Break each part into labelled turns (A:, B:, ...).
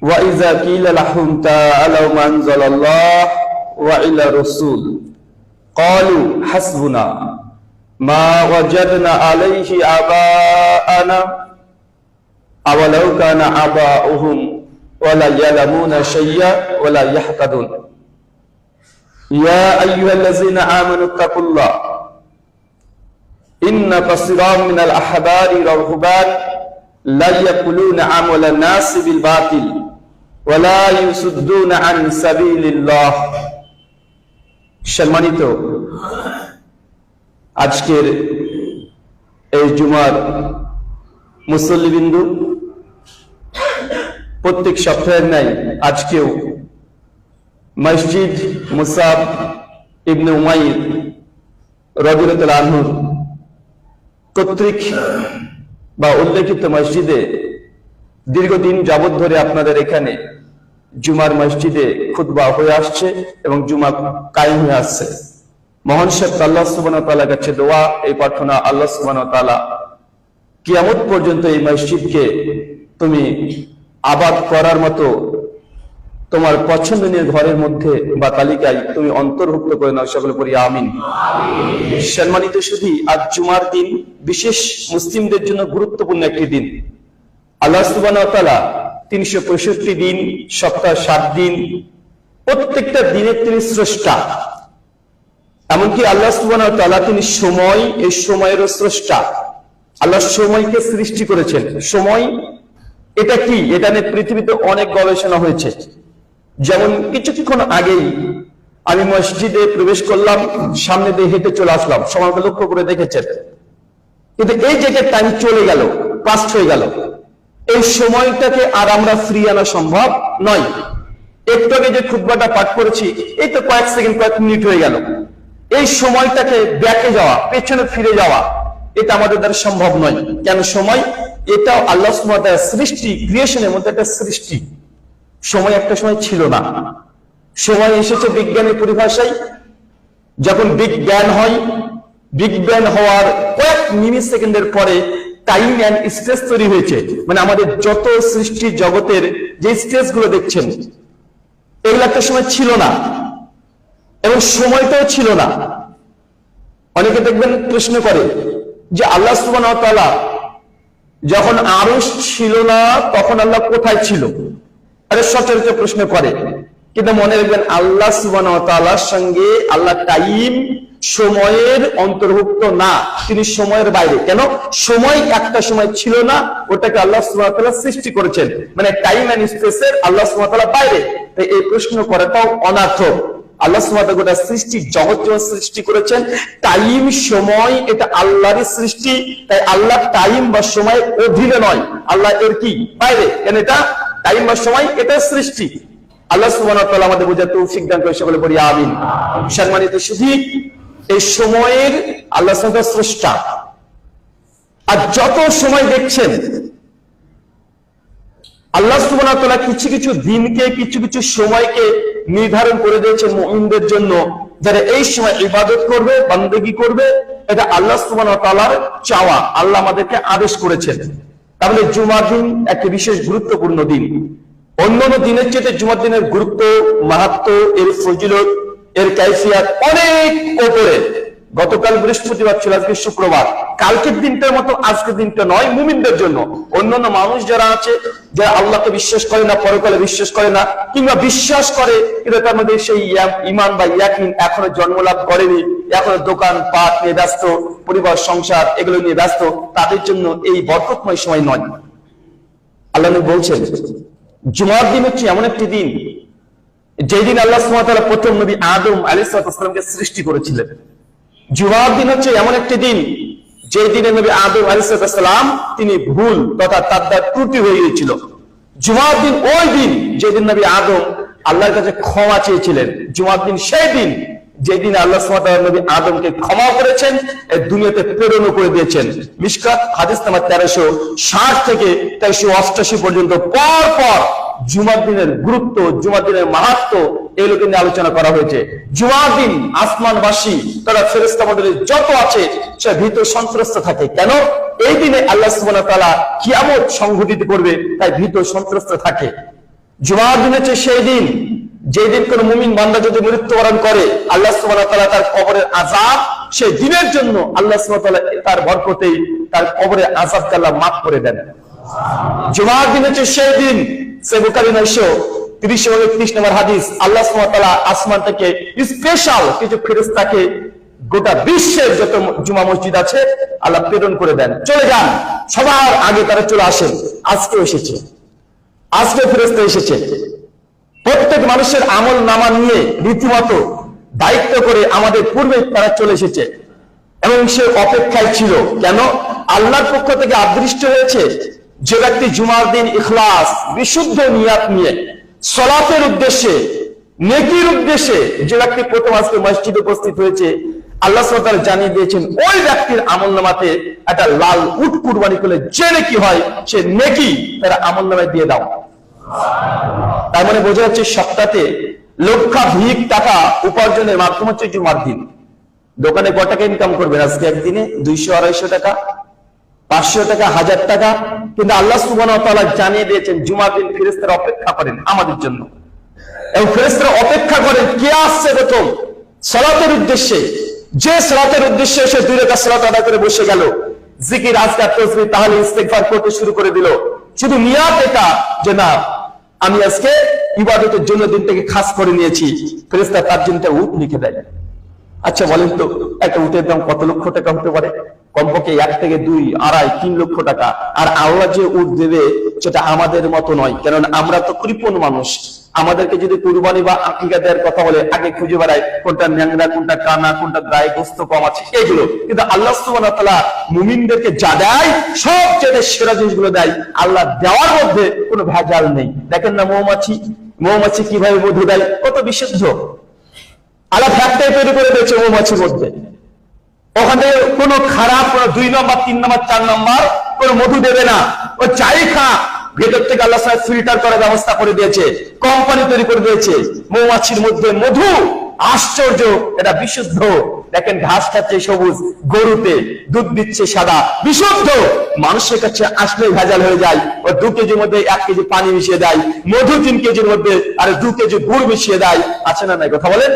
A: وَإِذَا قِيلَ لَهُمْ تَعَالَوْا مَا أَنزَلَ اللَّهُ وَإِلَى الرَّسُولِ قَالُوا حَسْبُنَا مَا وَجَدْنَا عَلَيْهِ آبَاءَنَا أَوَلَوْ كَانَ آبَاؤُهُمْ وَلَا يَعْلَمُونَ شَيْئًا وَلَا يَهْتَدُونَ يَا أَيُّهَا الَّذِينَ آمَنُوا اتَّقُوا اللَّهَ إِنَّ كَثِيرًا مِنَ الْأَحْبَارِ وَالرُّهْبَانِ لا يأكلون أموال الناس بالباطل ولا يصدون عن سبيل الله। সম্মানিত আজকের এই জুমার মুসল্লিবৃন্দ, প্রত্যেক সপ্তাহের ন্যায় আজকেও মসজিদ মুসাব ইবনে উমাইর রাদিয়াল্লাহু আনহু কর্তৃক বা উল্লেখিত মসজিদে দীর্ঘদিন যাবত ধরে আপনাদের এখানে জুমার মসজিদে খুতবা হয়ে আসছে এবং জুমা কায়েম হয়ে আসছে। মহান শেখ আল্লাহ সুবহানাহু ওয়া তাআলার কাছে দোয়া, এই প্রার্থনা, আল্লাহ সুবহানাহু ওয়া তাআলা কিয়ামত পর্যন্ত এই মসজিদকে তুমি আবাদ করার মতো তোমার পছন্দনীয় ঘরের মধ্যে বা তালিকায় তুমি অন্তর্ভুক্ত করে নাও, সকলে পড়ি আমিন। সম্মানিত সুধী, আজ জুমার দিন বিশেষ মুসলিমদের জন্য গুরুত্বপূর্ণ একটি দিন। আল্লাহ সুবহানাহু ওয়া তাআলা 365 দিন, সপ্তাহ 7 দিন, প্রত্যেকটা দিনের তিনি স্রষ্টা। এমনকি আল্লাহ সুবহানাহু ওয়া তাআলা তিনি সময়, এই সময়েরও স্রষ্টা। আল্লাহ সময়কে সৃষ্টি করেছেন। সময় এটা কি, এটা নিয়ে পৃথিবীতে অনেক গবেষণা হয়েছে। যেমন কিছুক্ষণ আগেই আমি মসজিদে প্রবেশ করলাম, সামনে দিয়ে হেঁটে চলে আসলাম, সময়কে লক্ষ্য করে দেখেছেন। কিন্তু এই জায়গায় টাইম চলে গেল, পাস্ট হয়ে গেল। এই সময়টাকে আর আমরা ফ্রি আনা সম্ভব নয়। একটু আগে যে খুতবাটা পাঠ করেছি, এই তো কয়েক সেকেন্ড, কয়েক মিনিট হয়ে গেল। এই সময়টাকে ব্যাকে যাওয়া, পেছনে ফিরে যাওয়া, এটা আমাদের দ্বারা সম্ভব নয়। কেন? সময় এটাও আল্লাহ সুবহানাহু ওয়া তাআলার সৃষ্টি, ক্রিয়েশনের মধ্যে একটা সৃষ্টি। সময় একটা সময় ছিল না। সময় এসেছে বিজ্ঞানের পরিভাষায়, যখন বিগ ব্যাং হয়, বিগ ব্যাং হওয়ার কয়েক মিলি সেকেন্ডের পরে টাইম এন্ড স্পেস তৈরি হয়েছে। মানে আমাদের যত সৃষ্টি জগতের যে স্পেস গুলো দেখছেন, এগুলো একটা সময় ছিল না এবং সময়টাও ছিল না। অনেকে দেখবেন প্রশ্ন করে যে আল্লাহ সুবহানাহু ওয়া তাআলা যখন আরশ ছিল না তখন আল্লাহ কোথায় ছিল? আরে সচরাচর প্রশ্ন করে। কিন্তু মনে রাখবেন, আল্লাহ সুবহানাহু ওয়া তাআলার সঙ্গে আল্লাহ টাইম সময়ের অন্তর্ভুক্ত না, তিনি সময়ের বাইরে। কেন? সময় একটা সময় ছিল না, ওটাকে আল্লাহ সুবহানাহু ওয়া তাআলা সৃষ্টি করেছেন। মানে টাইম এন্ড স্পেসের আল্লাহ সুবহানাহু ওয়া তাআলা বাইরে। তাই এই প্রশ্ন করাটাও অনার্থক। আল্লাহ সুবহানাহু ওয়া তাআলা সৃষ্টি জগৎ সৃষ্টি করেছেন, টাইম সময় এটা আল্লাহরই সৃষ্টি। তাই আল্লাহ টাইম বা সময়ের অধীনে নয়, আল্লাহ এর কি বাইরে। কেন? এটা টাইম বা সময় এটা সৃষ্টি। আল্লাহ সুবহানাহু ওয়া তাআলা আমাদের বোঝার তৌফিক দান করে, সকলে বলি আমিন। সম্মানিত সুধী, এই সময়ের আল্লাহ সুবহানাহু ওয়া তাআলা স্রষ্টা। আর যত সময় দেখছেন, আল্লাহ সুবহানাহু ওয়া তাআলা কিছু কিছু দিনকে, কিছু কিছু সময়কে নির্ধারণ করে দিয়েছেন মুমিনদের জন্য, যারা এই সময় ইবাদত করবে, বান্দেগি করবে। এটা আল্লাহ সুবহানাহু ওয়া তাআলার চাওয়া, আল্লাহ আমাদেরকে আদেশ করেছেন। তাহলে জুমার দিন একটি বিশেষ গুরুত্বপূর্ণ দিন। অন্যান্য দিনের চেয়ে জুমার দিনের গুরুত্ব, মাহাত্ম্য, এর ফজিলত, এর কাইফিয়াত অনেক উপরে। গতকাল বৃহস্পতিবার ছিল, আজকে শুক্রবার। কালকের দিনটার মতো আজকের দিনটা নয় মুমিনদের জন্য। অন্যান্য মানুষ যারা আছে, যারা আল্লাহকে বিশ্বাস করে না, পরকালে বিশ্বাস করে না, কিংবা বিশ্বাস করে কিন্তু তার মধ্যে সেই ঈমান বা ইয়াকিন এখনো জন্মলাভ করেনি, এখনো দোকান পাট নিয়ে ব্যস্ত, পরিবার সংসার এগুলো নিয়ে ব্যস্ত, তাদের জন্য এই বরকতময় সময় নয়। আল্লাহ বলছেন, জুমার দিন হচ্ছে এমন একটি দিন যেই দিন আল্লাহ সুবহানাহু ওয়া তাআলা প্রথম নবী আদম আলাইহিস সালামকে সৃষ্টি করেছিলেন। জুমার দিন হচ্ছে এমন একটি দিন যে দিনে নবী আদম আলাইহিস সালাম তিনি ভুল তথা তার দ্বারা ত্রুটি হয়ে গিয়েছিল। জুমার দিন ওই দিন যেদিন নবী আদম আল্লাহর কাছে ক্ষমা চেয়েছিলেন। জুমার দিন সেই দিন যেদিন আল্লাহ সুবহানাহু ওয়া তাআলা নবী আদমকে ক্ষমা করেছেন, এই দুনিয়াতে প্রেরণ করে দিয়েছেন। মিশকাত হাদিস নাম্বার 1360 থেকে 1388 পর্যন্ত পর পর জুমার দিনের গুরুত্ব, জুমার দিনের মাহাত্ম্য এগুলোকে নিয়ে আলোচনা করা হয়েছে। জুমার দিন আসমানবাসী তারা ফেরেশতা মণ্ডলী যত আছে সে ভীত সন্ত্রস্ত থাকে। কেন? এই দিনে আল্লাহ সুবহানাহু ওয়া তাআলা কিয়ামত সংঘটিত করবে, তাই ভীত সন্ত্রস্ত থাকে। জুমার দিন হচ্ছে সেই দিন যেই দিন কোন মুমিন বান্দা যদি মৃত্যুবরণ করে, আল্লাহ সুবহানাহু ওয়া তাআলা তার কবরের আযাব সেই দিনের জন্য আল্লাহ সুবহানাহু ওয়া তাআলা তার বরকতেই তার কবরের আযাবকে আল্লাহ মাফ করে দেন। জুমার দিন হচ্ছে সেই দিন, সহিহ বুখারী 930 নম্বর হাদিস, আল্লাহ সুবহানাহু ওয়া তাআলা আসমান থেকে স্পেশাল কিছু ফেরেশতাকে গোটা বিশ্বের যত জুমা মসজিদ আছে আল্লাহ প্রেরণ করে দেন, চলে যান, সবার আগে তারা চলে আসেন। আজকে এসেছে, আজকে ফেরেশতা এসেছে, প্রত্যেক মানুষের আমল নামা নিয়ে রীতিমতো দায়িত্ব করে আমাদের পূর্বে তারা চলে এসেছে এবং সে অপেক্ষায় ছিল। কেন? আল্লাহর পক্ষ থেকে আদৃষ্ট হয়েছে যে ব্যক্তি জুমার দিন ইখলাস বিশুদ্ধ নিয়াত নিয়ে সালাতের উদ্দেশ্যে, নেকির উদ্দেশ্যে যে ব্যক্তি প্রথম আজকে মসজিদে উপস্থিত হয়েছে, আল্লাহ সুবহানাহু ওয়া তাআলা জানিয়ে দিয়েছেন ওই ব্যক্তির আমলনামাতে একটা লাল উট কুরবানি করলে যে নেকি হয় সে নেকি তার আমলনামায় দিয়ে দাও। তার মানে বোঝা যাচ্ছে সপ্তাহে লক্ষাধিক টাকা উপার্জনের মাধ্যম হচ্ছে জুমার দিন। দোকানে কত টাকা ইনকাম করবেন আজকে একদিনে? 200-250 টাকা, 500 টাকা, 1000 টাকা। কিন্তু আল্লাহ সুবহানাহু ওয়া তাআলা জানিয়ে দিয়েছেন জুমার দিন ফেরেশতারা অপেক্ষা করেন আমাদের জন্য, এবং ফেরেশতারা অপেক্ষা করেন কে আসছে প্রথম সালাতের উদ্দেশ্যে। যে সালাতের উদ্দেশ্যে সে 2 রাকাত সালাত আদায় করে বসে গেল, জিকির, আজকার, তাসবিহ, তাহলিল, ইস্তিগফার করতে শুরু করে দিল, শুধু নিয়াত এটা যে না আমি আজকে ইবাদতের জন্য দিনটাকে খাস করে নিয়েছি, ফেরেশতা তার জন্য উট লিখে দেয়। আচ্ছা বলেন তো একটা উটের দাম কত লক্ষ টাকা হতে পারে? কমপক্ষে 1 থেকে 2, 2.5, 3 লক্ষ টাকা। আর আল্লাহ যে উট দেবে সেটা আমাদের মতো নয়, কারণ আমরা তো কৃপণ মানুষ। আমাদেরকে যদি কুরবানি বা আকিকা দেওয়ার কথা বলে আগে খুঁজে বেড়াই কোনটা ন্যাংরা, কোনটা কানা, কোনটা গায়ে গোস্ত কম আছে, এগুলো। কিন্তু আল্লাহ সুবহানাহু ওয়া তাআলা মুমিনদেরকে যা দেয় সবচেয়ে সেরা জিনিসগুলো দেয়। আল্লাহ দেওয়ার মধ্যে কোনো ভেজাল নেই। দেখেন না মৌমাছি কিভাবে মধু দেয়, কত বিশুদ্ধ। আল্লাহ ফ্যাক্টরি তৈরি করে দিয়েছে মৌমাছির মধ্যে, ওখানে কোনো খারাপ, কোনো 2 নম্বর, 3 নম্বর, 4 নম্বর কোনো মধু দেবে না। ও চাই খা, ভেতর থেকে আল্লাহ ফিল্টার করার ব্যবস্থা করে দিয়েছে, কোম্পানি তৈরি করে দিয়েছে। মৌমাছির মধ্যে মধু আশ্চর্য, এটা বিশুদ্ধ। দেখেন ঘাস খাচ্ছে সবুজ, গরুতে দুধ দিচ্ছে সাদা, বিশুদ্ধ। মানুষের কাছে আসলে ভেজাল হয়ে যায়। ও 2 কেজির মধ্যে 1 কেজি পানি মিশিয়ে দেয়, মধু 3 কেজির মধ্যে আর 2 কেজি গুড় মিশিয়ে দেয়। আছে না নাই কথা বলেন?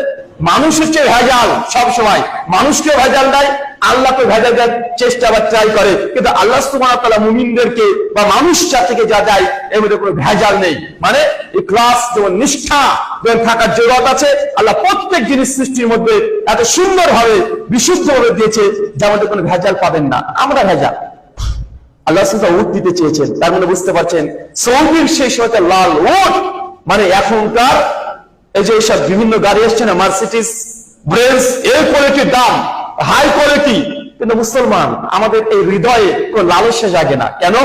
A: মানুষ হচ্ছে ভেজাল সব সময়, মানুষকে ভেজাল দেয়, আল্লাহকে ভেজাল দেওয়ার চেষ্টা বা ট্রাই করে। কিন্তু আল্লাহ সুবহানাহু ওয়া তাআলা মুমিনদেরকে বা মানুষ থেকে যা দেয় এর মধ্যে কোনো ভেজাল নেই। মানে ইখলাস যেমন নিষ্ঠা যেমন থাকার জরুরত আছে, আল্লাহ প্রত্যেক জিনিস সৃষ্টির মধ্যে এত সুন্দরভাবে বিশুদ্ধভাবে দিয়েছে যার মধ্যে কোনো ভেজাল পাবেন না। আমরা ভেজাল। আল্লাহ সুবহানাহু ওয়া তাআলা উট দিতে চেয়েছেন, তার মানে বুঝতে পারছেন সৌদির সেই সময় লাল উট, মানে এখনকার এই যে সব বিভিন্ন গাড়ি আসছে না, মার্সিডিজ বেঞ্জ, এই কোয়ালিটির দাম, হাই কোয়ালিটি। কিন্তু মুসলমান আমাদের এই হৃদয়ে কোনো লালসা জাগে না। কেন?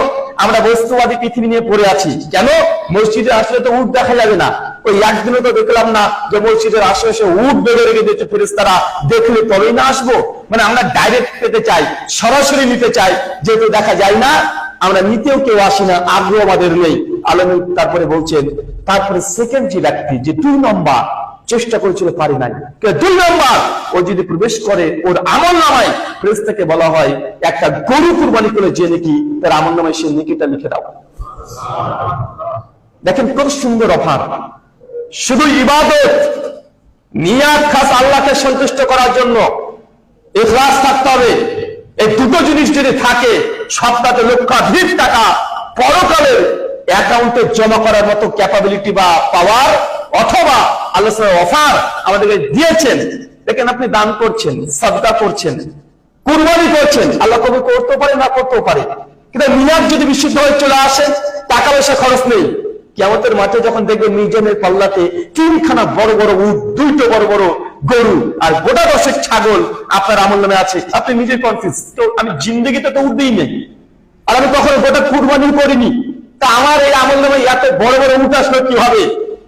A: আমরা বস্তুবাদী পৃথিবী নিয়ে পড়ে আছি। কেন? মসজিদে আসলে তো উট দেখা যাবে না। ওই একদিনও তো দেখলাম না যে মসজিদের আশেপাশে উট বেঁধে রেখে দিয়েছে ফেরেশতারা, দেখলে তবেই না আসবো। মানে আমরা ডাইরেক্ট পেতে চাই, সরাসরি নিতে চাই, যেহেতু দেখা যায় না আমরা নিতেও কেউ আসি না, আগ্রহ আমাদের নেই। আলমী তারপরে বলছেন, তারপরে সেকেন্ড যে ব্যক্তি যে 2 নম্বর চেষ্টা করেছিল পারি নাই, 2 নম্বর ও যদি প্রবেশ করে ওর আমলনামায় ফেরেশতাকে বলা হয় একটা গরু কুরবানি করে যে নাকি তার আমলনামায় সে নেকিটা লিখে দাও। দেখেন কত সুন্দর অফার। শুধু ইবাদত, নিয়াত খাস আল্লাহকে সন্তুষ্ট করার জন্য, ইখলাস থাকতে হবে। এই 2টো জিনিস যদি থাকে, সপ্তাহে লক্ষাধিক টাকা পরকালের অ্যাকাউন্টে জমা করার মতো ক্যাপাবিলিটি বা পাওয়ার অথবা আল্লাহ অফার আমাদেরকে দিয়েছেন। দেখেন আপনি দান করছেন, সাদকা করছেন, কুরবানি করছেন, আল্লাহ কবুল করতেও পারে না করতেও পারে। কিন্তু নিয়াত যদি বিশুদ্ধ হয়ে চলে আসে, টাকা পয়সা খরচ নেই। কিয়ামতের মাঠে যখন দেখবেন মিজানের পাল্লাতে 3খানা বড় বড় উট, 2টো বড় বড় গরু আর গোটা 10 ছাগল আপনার আমলনামে আছে, আপনি নিজে কনফিউজ, তো আমি জিন্দেগিতে তো উট দিই নেই, আর আমি কখনো গোটা কুরবানি করিনি, তা আমার এই আমলনামায় এত বড় বড় উট আসলে কি হবে?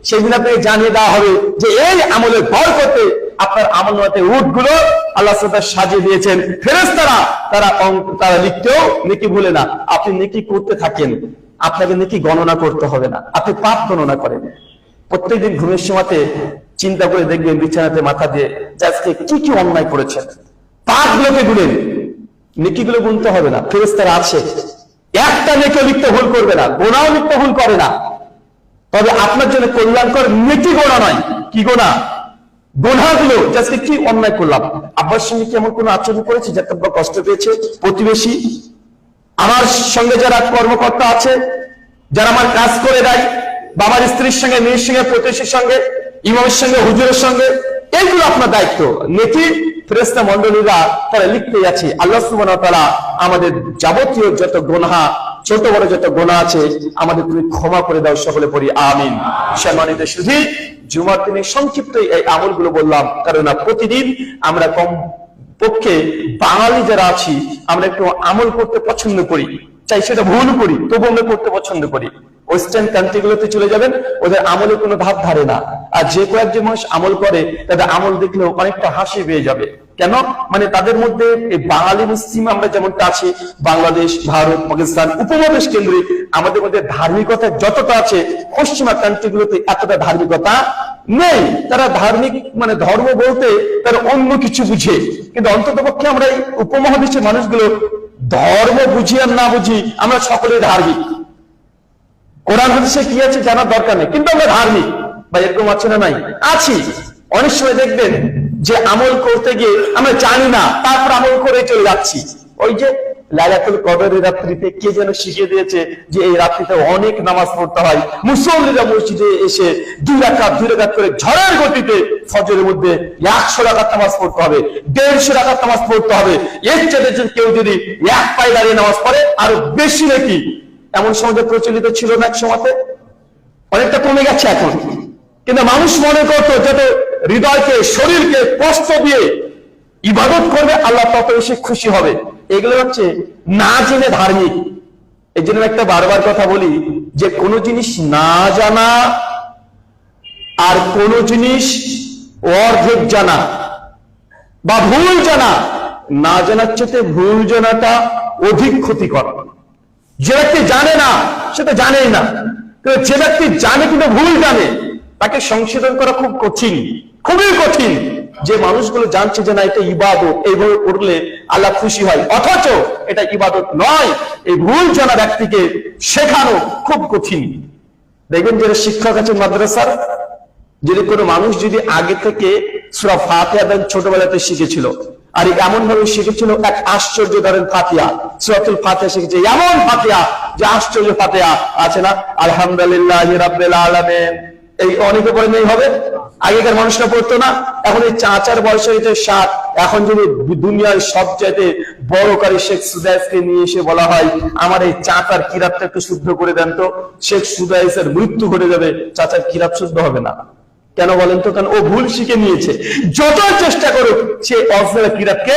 A: সেদিন আপনাকে জানিয়ে দেওয়া হবে যে এই আমলের বরকতে আপনার আমলনামাতে উটগুলো আল্লাহ সুবহানাহু সাজিয়ে দিয়েছেন। ফেরেশতারা তারা লিখতেও নেকি ভুলে না। আপনি নেকি করতে থাকেন, আপনাকে নেকি গণনা করতে হবে না, আপনি পাপ গণনা করেন। প্রত্যেকদিন ঘুমের সময়তে চিন্তা করে দেখবেন বিছানাতে মাথা দিয়ে যে আজকে কি কি অন্যায় করেছেন, পাপগুলোকে গুনেন, নেকিগুলো গুনতে হবে না। ফেরেশতারা আছে, একটা নেকি লিখতে ভুল করবে না, গোনাও লিখতে ভুল করে না। তবে আপনার জন্য কল্যাণকর নেকি গোনা নয়। কি গোনা? গোনাগুলো আজকে কি অন্যায় করলাম, আব্বার সঙ্গে কি এমন কোন আচরণ করেছে যাতে আব্বা কষ্ট পেয়েছে, প্রতিবেশী, আমার সঙ্গে যারা কর্মকর্তা আছে, যারা আমার কাজ করে দেয়, বা আমার স্ত্রীর সঙ্গে, মেয়ের সঙ্গে, প্রতিবেশীর সঙ্গে, ইমামের সঙ্গে, হুজুরের সঙ্গে, এইগুলো আপনার দায়িত্ব। নেকি ফেরেশতা মণ্ডলীরা তারা লিখতে আছে। আল্লাহ সুবহানাহু ওয়া তাআলা আমাদের যাবতীয় যত গুনাহ, ছোট বড় যত গুনাহ আছে, আমাদের তুমি ক্ষমা করে দাও, সকলে পড়ি আমিন। সম্মানিত সুধী, জুমার দিনে সংক্ষিপ্ত এই আমলগুলো বললাম, কারণ প্রতিদিন আমরা কম পক্ষে বাঙালি যারা আছি আমরা একটু আমল করতে পছন্দ করি, চাই সেটা ভুল করি, তবু আমরা করতে পছন্দ করি। ওয়েস্টার্ন কান্ট্রিগুলোতে চলে যাবেন, ওদের আমলে কোনো ধার ধারে না। আর যে কয়েকজন মানুষ আমল করে, তাদের আমল দেখলেও অনেকটা হাসি পেয়ে যাবে। কেন? মানে তাদের মধ্যে বাঙালি মুসলিম আমরা যেমনটা আছি, বাংলাদেশ, ভারত, পাকিস্তান, উপমহাদেশ কেন্দ্রিক আমাদের মধ্যে ধার্মিকতা যতটা আছে, পশ্চিমা কান্ট্রিগুলোতে এতটা ধার্মিকতা নেই। তারা ধার্মিক মানে ধর্ম বলতে তারা অন্য কিছু বুঝে, কিন্তু অন্তত পক্ষে আমরা এই উপমহাদেশের মানুষগুলো ধর্ম বুঝি আর না বুঝি, আমরা সকলে ধার্মিক। কোরআন হাদিসে কি আছে জানার দরকার নেই, কিন্তু আমরা ধার্মিক। বা এরকম আছে না? নাই, আছি। অনেক সময় দেখবেন যে আমল করতে গিয়ে আমরা জানি না, তারপর আমল করে চলে যাচ্ছি। ওই যে লাইলাতুল কদরের রাত্রিতে কে যেন শিখিয়ে দিয়েছে যে এই রাত্রিতে অনেক নামাজ পড়তে হয়। মুসল্লিরা মসজিদে এসে 2 রাকাত করে ঝড়ের গতিতে ফজরের মধ্যে 100 রাকাত নামাজ পড়তে হবে, 150 রাকাত নামাজ পড়তে হবে। এর চেয়ে কেউ যদি এক পায়ে দাঁড়িয়ে নামাজ পড়ে আরো বেশি নাকি। এমন সমাজে প্রচলিত ছিল না এক সময়তে, অনেকটা কমে গেছে এখন। কিন্তু মানুষ মনে করতো যত হৃদয়কে, শরীরকে কষ্ট দিয়ে ইবাদত করবে আল্লাহ তত বেশি খুশি হবে। এগুলো হচ্ছে না জেনে ধার্মিক। এই জন্য একটা বারবার কথা বলি যে কোন জিনিস না জানা আর কোন জিনিস অর্ধেক জানা বা ভুল জানা, না জানার চেয়ে ভুল জানাটা অধিক ক্ষতিকর। যে ব্যক্তি জানে না সেটা জানেই না, যে ব্যক্তি জানে কিন্তু ভুল জানে, তাকে সংশোধন করা খুব কঠিন, খুবই কঠিন। যে মানুষগুলো জানছে যে না এটা ইবাদত, এইভাবে করলে আল্লাহ খুশি হয়, অথচ এটা ইবাদত নয়, এই ভুল জানা ব্যক্তিকে শেখানো খুব কঠিন। দেখবেন যারা শিক্ষক আছেন মাদ্রাসার, যদি কোনো মানুষ যদি আগে থেকে সূরা ফাতিহা দেন ছোটবেলাতে শিখেছিল, আর এমন ভাবে শিখেছিল এক আশ্চর্য ধরেন ফাতিহা, সূরাতুল ফাতিহা শিখেছে, এমন ফাতিহা যে আশ্চর্য ফাতিহা আছে না, আলহামদুলিল্লাহি রাব্বিল আলামিন, এই অনেকে পড়ে নেই হবে। আগেকার মানুষরা পড়তো না, এখন এই চাচার বয়স হয়েছে 60, এখন যদি দুনিয়ার সবচাইতে বড় কারি শেখ সুদাইসকে নিয়ে এসে বলা হয় আমার এই চাচার কিরাতটা একটু শুদ্ধ করে দেন তো, শেখ সুদাইসের মৃত্যু ঘটে যাবে, চাচার কিরাত শুদ্ধ হবে না। কেন বলেন তো? কারণ ও ভুল শিখে নিয়েছে। যত চেষ্টা করুক সে অরিজিনাল কিরাতকে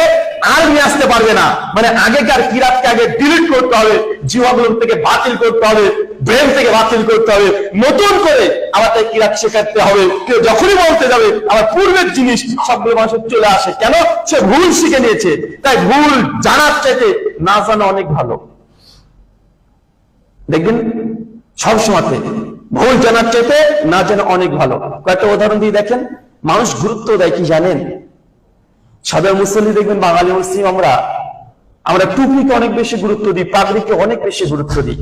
A: আর নিয়ে আসতে পারবে না। মানে আগেকার কিরাতকে আগে ডিলিট করতে হবে, জিহ্বা থেকে বাতিল করতে হবে, ব্রেন থেকে বাতিল করতে হবে, নতুন করে আবার তাই কিরাত শেখাতে হবে। কেউ যখনই বলতে যাবে আবার পূর্বের জিনিস সবগুলো মানুষের চলে আসে। কেন? সে ভুল শিখে নিয়েছে। তাই ভুল জানার চাইতে না জানা অনেক ভালো। দেখবেন সবসময় ভুল জানার চাইতে না জানা অনেক ভালো। কয়েকটা উদাহরণ দিয়ে দেখেন। মানুষ গুরুত্ব দেয় কি জানেন? সাধারণ মুসল্লি দেখবেন, বাঙালি মুসলিম আমরা টুপিকে অনেক বেশি গুরুত্ব দিই, পাগড়িকে অনেক বেশি গুরুত্ব দিই।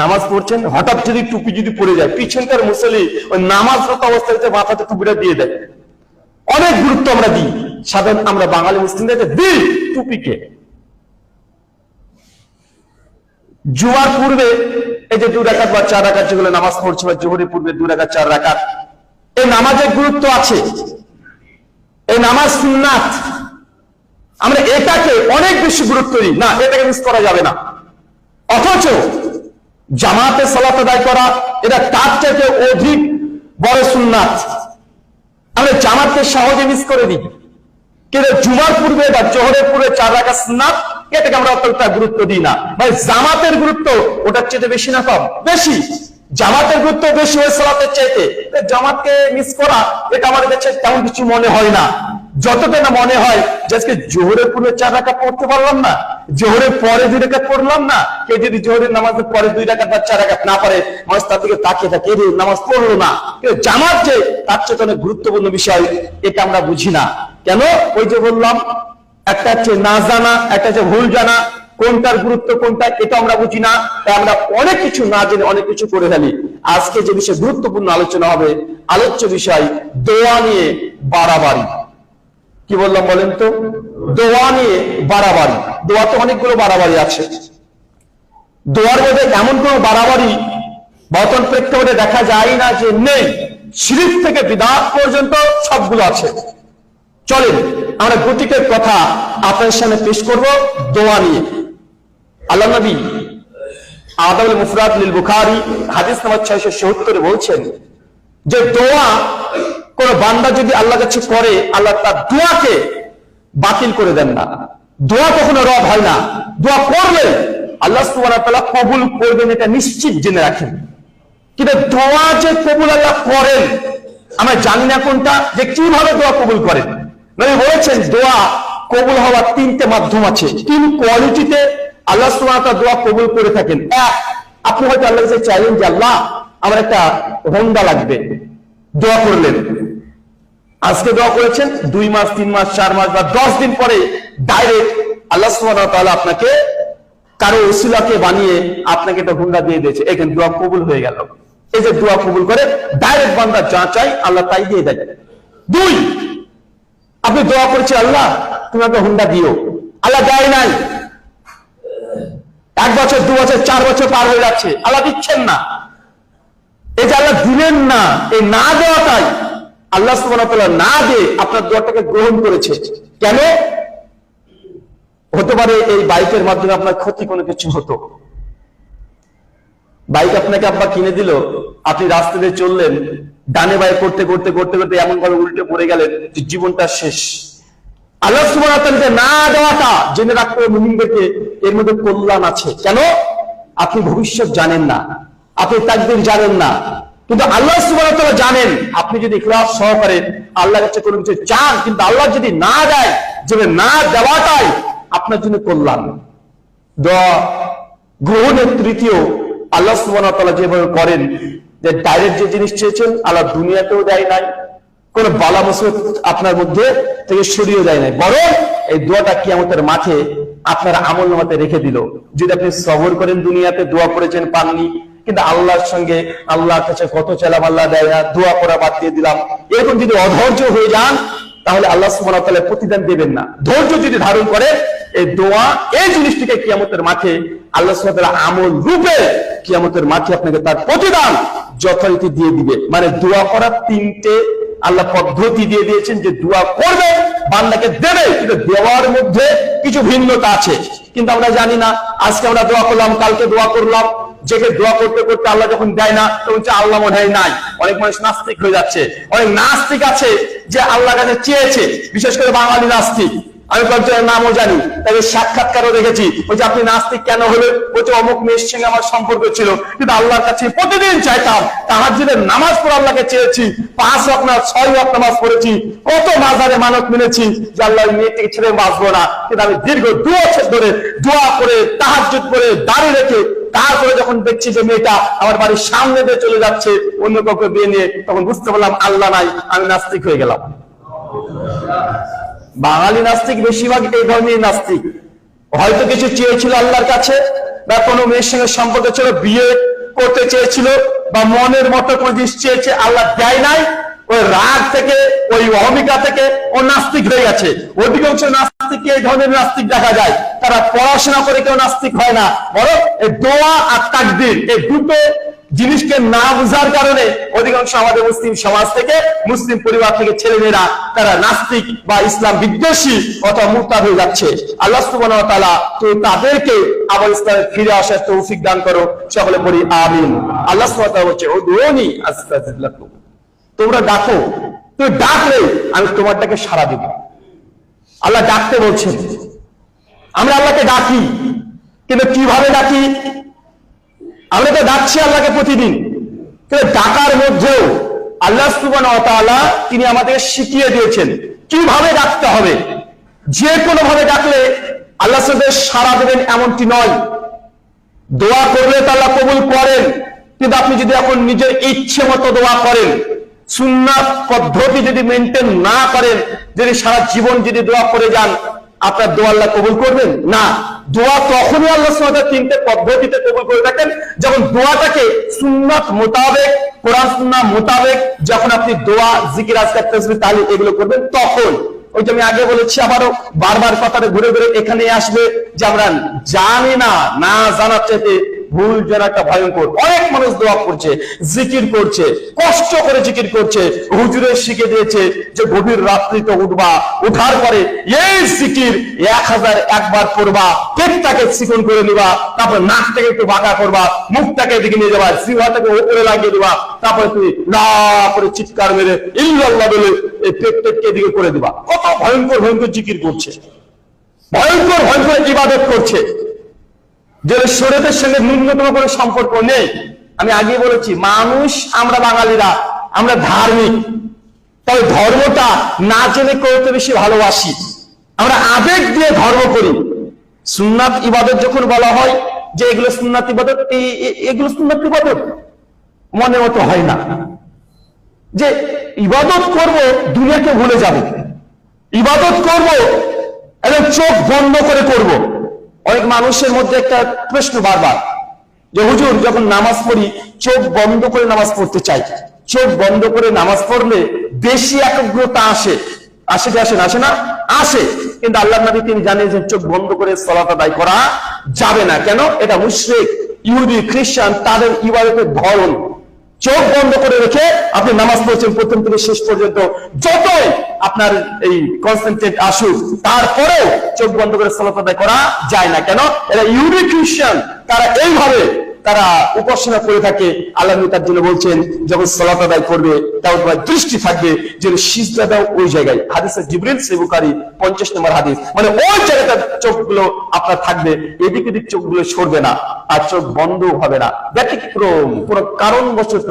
A: নামাজ পড়ছেন, হঠাৎ যদি টুপি যদি পড়ে যায়, পিছনকার মুসল্লি ওই নামাজরত অবস্থায় মাথাতে টুপিটা দিয়ে দেয়, অনেক গুরুত্ব আমরা দিই। সাধারণ আমরা বাঙালি মুসলিমদের দিই টুপিকে। জুমার পূর্বে এই যে 2 রাকাত বা 4 রাকাত যেগুলো নামাজ পড়ছে, বা জোহরের পূর্বে 2 রাকাত 4 রাকাত, এই নামাজের গুরুত্ব আছে। এই নামাজ সুন্নাত, আমরা এটাকে অনেক বেশি গুরুত্ব দিই না, এটাকে মিস করা যাবে না। অথচ জামাতে সালাত আদায় করা এটা তার চাইতে অধিক বড় সুন্নাত। আমরা জামাতকে সহজে মিস করে দিই, কিন্তু জুমার পূর্বে বা জোহরের পূর্বে 4 রাকাত সুন্নাত, এটাকে আমরা অতটা গুরুত্ব দিই না। ভাই জামাতের গুরুত্ব ওটার চাইতে বেশি না কম? বেশি। জামাতের গুরুত্ব বেশি হয় সালাতের চাইতে। জামাতকে মিস করা এটা আমাদের কাছে তেমন কিছু মনে হয় না, যতটা না মনে হয় যে আজকে জোহরের পূর্বে 4 রাকাত পড়তে পারলাম না, জোহরের পরে 2 রাকাত পড়লাম না। কেউ যদি জোহরের নামাজের পরে 2 রাকাত বা 4 রাকাত না পারে, মানুষ তার দিকে তাকিয়ে থাকে, এর নামাজ পড়লো না। কিন্তু জামাত যে তার চেয়ে অনেক গুরুত্বপূর্ণ বিষয়, এটা আমরা বুঝি না। কেন? ওই যে বললাম, একটা হচ্ছে না জানা, একটা হচ্ছে ভুল জানা। কোনটার গুরুত্ব কোনটা এটা আমরা বুঝি না, তাই আমরা অনেক কিছু না জেনে অনেক কিছু করে ফেলি। আজকে যে বিষয়ে গুরুত্বপূর্ণ আলোচনা হবে, আলোচ্য বিষয় দোয়া নিয়ে বাড়াবাড়ি। কি বললাম বলেন তো? দোয়া নিয়ে বাড়াবাড়ি। দোয়া তো অনেকগুলো বাড়াবাড়ি আছে। দোয়ার মধ্যে এমন কোনো বাড়াবাড়ি বর্তমান প্রেক্ষাপটে দেখা যায় না যে নেই। শিরক থেকে বিদআত পর্যন্ত সবগুলো আছে। চলেন আমরা গতিকের কথা আপনাদের সামনে পেশ করব দোয়া নিয়ে। আল্লাহ নবী আদাবুল মুফরাদ লিল বুখারী হাদিস নাম্বার 677 বলছেন যে দোয়া কোন বান্দা যদি আল্লাহর কাছে করে, আল্লাহ তার দোয়াকে বাতিল করে দেন না। দোয়া কখনো রদ হয় না। দোয়া করলে আল্লাহ সুবহানাহু ওয়া তাআলা কবুল করবেন, এটা নিশ্চিত জেনে রাখেন। কিন্তু দোয়া যে কবুল আল্লাহ করেন আমরা জানি না কোনটা, যে কিভাবে দোয়া কবুল করেন। নবী বলেছেন দোয়া কবুল হওয়ার তিনটে মাধ্যম আছে, তিন কোয়ালিটিতে আল্লাহ সুবহানাহু ওয়া তাআলা দোয়া কবুল করে থাকেন। এক, আপনি হয়তো আল্লাহর কাছে চাইলেন যে আল্লাহ আমার একটা হোন্ডা লাগবে, দোয়া করলেন। আজকে দোয়া করেছেন, 2 মাস 3 মাস 4 মাস বা 10 দিন পরে ডাইরেক্ট আল্লাহ সুবহানাহু ওয়া তাআলা আপনাকে কারো ওসিলাকে বানিয়ে আপনাকে একটা হোন্ডা দিয়ে দিয়েছে, এখানে দোয়া কবুল হয়ে গেল। এই যে দোয়া কবুল করে ডাইরেক্ট বান্দা যা চাই আল্লাহ তাই দিয়ে দেয়। 2, আপনি দোয়া করেছেন আল্লাহ তুমি আমাকে হোন্ডা দিও, আল্লাহ দেয় নাই। 1 বছর 2 বছর 4 বছর পার হয়ে যাচ্ছে, আল্লাহ দিচ্ছেন না। এই যে আল্লাহ দিলেন না, এই না দেওয়াটাই আল্লাহ সুবহানাহু ওয়া তাআলা না দিয়ে আপনার দোয়াটাকে গ্রহণ করেছে। কেন? হতে পারে এই বাইকের মাধ্যমে আপনার ক্ষতি কোনো কিছু হতো। বাইক আপনাকে আব্বা কিনে দিল, আপনি রাস্তা দিয়ে চললেন, ডানে বায়ে করতে করতে করতে করতে এমন ভাবে উল্টে পড়ে গেলেন যে জীবনটা শেষ। আল্লাহ সুবহানাহু ওয়া তাআলা না দেওয়াটা জেনে রাখতে হবে মুমিনদেরকে, এর মধ্যে কল্যাণ আছে। কেন? আপনি ভবিষ্যৎ জানেন না, আপনি তাকদীর জানেন না, কিন্তু আল্লাহ সুবহানাহু ওয়া তাআলা জানেন। আপনি যদি ইখলাস সহকারে আল্লাহর কাছে কোনো কিছু চান, কিন্তু আল্লাহ যদি না দেয়, যে না দেওয়াটাই আপনার জন্য কল্যাণ। দোয়া গ্রহণের তৃতীয় আল্লাহ সুবহানাহু ওয়া তাআলা যেভাবে করেন, যে ডাইরেক্ট যে জিনিস চেয়েছেন আল্লাহ দুনিয়াতেও দেয় নাই, কোন বালা মুসিবত আপনার মধ্যে থেকে সরিয়ে দেয় নাই, বরং এই দোয়াটা কিয়ামতের মাঠে আপনার আমলনামাতে রেখে দিল। যদি আপনি সবর করেন, দুনিয়াতে দোয়া করেছেন পাননি, কিন্তু আল্লাহর সঙ্গে আল্লাহর কাছে কত চাইলাম আল্লাহ দেয় না, দোয়া করা বাদ দিয়ে দিলাম, এরকম যদি অধৈর্য হয়ে যান তাহলে আল্লাহ সুবহানাহু ওয়া তাআলা প্রতিদান দেবেন না। ধৈর্য যদি ধারণ করে এই দোয়া, এই জিনিসটিকে কিয়ামতের মাঠে আল্লাহ সুবহানাহু ওয়া তাআলা আমল রূপে কিয়ামতের মাঠে আপনাকে তার প্রতিদান যথারীতি দিয়ে দিবে। মানে দোয়া করার 3টে আল্লাহ পদ্ধতি দিয়ে দিয়েছেন, যে দোয়া করবে বান্দাকে দেবে, কিন্তু দেওয়ার মধ্যে কিছু ভিন্নতা আছে। কিন্তু আমরা জানি না, আজকে আমরা দোয়া করলাম, কালকে দোয়া করলাম, যেকে দোয়া করতে করতে আল্লাহ যখন দেয় না তখন আল্লাহ মনে হয় নাই। অনেক মানুষ নাস্তিক হয়ে যাচ্ছে। অনেক নাস্তিক আছে যে আল্লাহর কাছে চেয়েছে, বিশেষ করে বাঙালি নাস্তিক। আমি কয়েকজনের নামও জানি, তাদের সাক্ষাৎকারও দেখেছি। ওই যে আপনি নাস্তিক কেন হলেন? বলছে অমুক মেয়ের সঙ্গে আমার সম্পর্ক ছিল, কিন্তু আল্লাহর কাছে প্রতিদিন চাইতাম, তাহাজ্জুদের নামাজ পড়ে আল্লাহকে চেয়েছি, 5 ওয়াক্ত নামাজ 6 ওয়াক্ত নামাজ পড়েছি, কত মাজারে মানত মেনেছি যে আল্লাহ মেয়েটিকে ছেড়ে বাঁচবো না, কিন্তু আমি দীর্ঘ 2 বছর ধরে দোয়া করে তাহাজ্জুদ করে দাঁড়িয়ে রেখে তারপরে যখন দেখছি যে মেয়েটা আমার বাড়ির সামনে দিয়ে চলে যাচ্ছে অন্য কাউকে বিয়ে নিয়ে, তখন বুঝতে পারলাম আল্লাহ নাই, আমি নাস্তিক হয়ে গেলাম। বাঙালি নাস্তিক বেশিরভাগ এই ধরনের নাস্তিক। হয়তো কিছু চেয়েছিল আল্লাহর কাছে, বা কোনো মেয়ের সঙ্গে সম্পর্ক ছিল, বিয়ে করতে চেয়েছিল, বা মনের মতো কোনো জিনিস চেয়েছে, আল্লাহ দেয় নাই, ওই রাগ থেকে, ওই অহমিকা থেকে ও নাস্তিক হয়ে গেছে। অধিকাংশ নাস্তিককে এই ধরনের নাস্তিক দেখা যায়, তারা পড়াশোনা করে কেউ নাস্তিক হয় না, বরং এই দোয়া আর তাকদীর এই দুটো জিনিসকে না বুঝার কারণে অধিকাংশ আমাদের মুসলিম সমাজ থেকে, মুসলিম পরিবার থেকে ছেলেমেয়েরা তারা নাস্তিক বা ইসলাম বিদ্বেষী অথবা মুরতাদ হয়ে যাচ্ছে। আল্লাহ সুবহানাহু ওয়া তাআলা তো তাদেরকে আবার ইসলামে ফিরে আসার তৌফিক দান করো, সকলে পড়ি আমিন। আল্লাহ সুবহানাহু ওয়া তাআলা বলছে উদউনি আস্তাজিব লাকুম, তোমরা ডাকো, তুমি ডাকলে আমি তোমারটাকে সাড়া দেব। আল্লাহ ডাকতে বলছেন। আমরা আল্লাহকে ডাকি, কিন্তু কিভাবে ডাকি? আমরা তো ডাকছি আল্লাহকে প্রতিদিন, কিন্তু ডাকার মধ্যেও আল্লাহ সুবহানাহু ওয়া তাআলা তিনি আমাদের শিখিয়ে দিয়েছেন কিভাবে ডাকতে হবে। যে কোনো ভাবে ডাকলে আল্লাহ সাড়া দেবেন এমনটি নয়। দোয়া করলে তো আল্লাহ কবুল করেন, কিন্তু আপনি যদি এখন নিজের ইচ্ছে মতো দোয়া করেন, সুন্নাত পদ্ধতি যদি মেনটেন না করেন, যদি সারা জীবন যদি দোয়া করে যান, আপনার দোয়া আল্লাহ কবুল করবেন না। দোয়া তখনই আল্লাহ সুবহানাহু ওয়া তাআলা তিনটে পদ্ধতিতে কবুল করে থাকেন, যখন দোয়াটাকে সুন্নাত মোতাবেক, কোরআন সুন্নাহ মোতাবেক যখন আপনি দোয়া, জিকির, আজকার, তাসবিহ, তাহলিল এগুলো করবেন তখন। ওই যে আমি আগে বলেছি, আবারও বারবার কথাটা ঘুরে ঘুরে এখানে আসবে যে আমরা জানি না, না জানার চাইতে ভুল জানাটা ভয়ঙ্কর। অনেক মানুষ দোয়া করছে, জিকির করছে, কষ্ট করে জিকির করছে, হুজুরে শিখে দিয়েছে যে গভীর রাত্রিতে উঠবা, উঠার পরে এই জিকির 1001 বার করবা, পেটটাকে চিকন করে নিবা, তারপর নাকটাকে একটু বাঁকা করবা, মুখটাকে এদিকে নিয়ে যাবা, জিহ্বাটাকে উপরে লাগিয়ে দিবা, তারপরে তুমি না করে চিৎকার মেরে ইল্লাল্লাহ বলে এই পেটটাকে এদিকে করে দিবা। কত ভয়ঙ্কর ভয়ঙ্কর জিকির করছে, ভয়ঙ্কর ভয়ঙ্কর ইবাদত করছে, যে শরীয়তের সঙ্গে ন্যূনতম কোনো সম্পর্ক নেই। আমি আগে বলেছি, মানুষ আমরা বাঙালিরা আমরা ধার্মিক, তবে ধর্মটা না জেনে করতে বেশি ভালোবাসি, আমরা আবেগ দিয়ে ধর্ম করি। সুন্নাত ইবাদত যখন বলা হয় যে এগুলো সুন্নাত ইবাদত, এগুলো সুন্নাত ইবাদত মনের মতো হয় না। যে ইবাদত করব দুনিয়াকে ভুলে যাব, ইবাদত করব এবং চোখ বন্ধ করে করব। অনেক মানুষের মধ্যে একটা প্রশ্ন বারবার যে হুজুর, যখন নামাজ পড়ি চোখ বন্ধ করে নামাজ পড়তে চাই, চোখ বন্ধ করে নামাজ পড়লে বেশি একাগ্রতা আসে, আসে কি আসে না? আসে না? আসে। কিন্তু আল্লাহর নবী তিনি জানেন যে চোখ বন্ধ করে সালাত আদায় করা যাবে না। কেন? এটা মুশরিক, ইহুদি, খ্রিস্টান, তাদের ইবাদতের ধরন। চোখ বন্ধ করে রেখে আপনি নামাজ পড়ছেন প্রথম থেকে শেষ পর্যন্ত, যতই আপনার এই কনসেন্ট্রেট আসুক, তারপরেও চোখ বন্ধ করে সালাত আদায় করা যায় না। কেন? এরা ইহুদি, খ্রিস্টান, তারা এইভাবে তারা উপাসনা করে থাকে। আল্লাহ তার জন্য বলছেন, যখন সালাত আদায় করবে তাও তোমার দৃষ্টি থাকবে যে সিজদা দাও ওই জায়গায়। হাদিসে জিবরিল, সহিহ বুখারী 50 নম্বর হাদিস। মানে ওই জায়গাটা চোখগুলো আপনার থাকবে, এদিক ওদিক চোখগুলো সরবে না, আর চোখ বন্ধ হবে না। ব্যতিক্রম কোন কারণবশত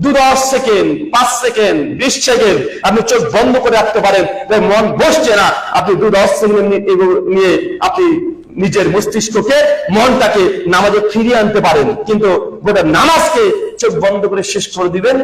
A: 2-10 সেকেন্ড, 5 সেকেন্ড, 20 সেকেন্ড আপনি চোখ বন্ধ করে রাখতে পারেন, মন বসছে না, আপনি 2-10 সেকেন্ড নিয়ে আপনি নিজের মস্তিষ্ককে, মনটাকে নামাজে ফিরিয়ে আনতে পারেন। কিন্তু গোটা নামাজকে চোখ বন্ধ করে শেষ করে দিবেন,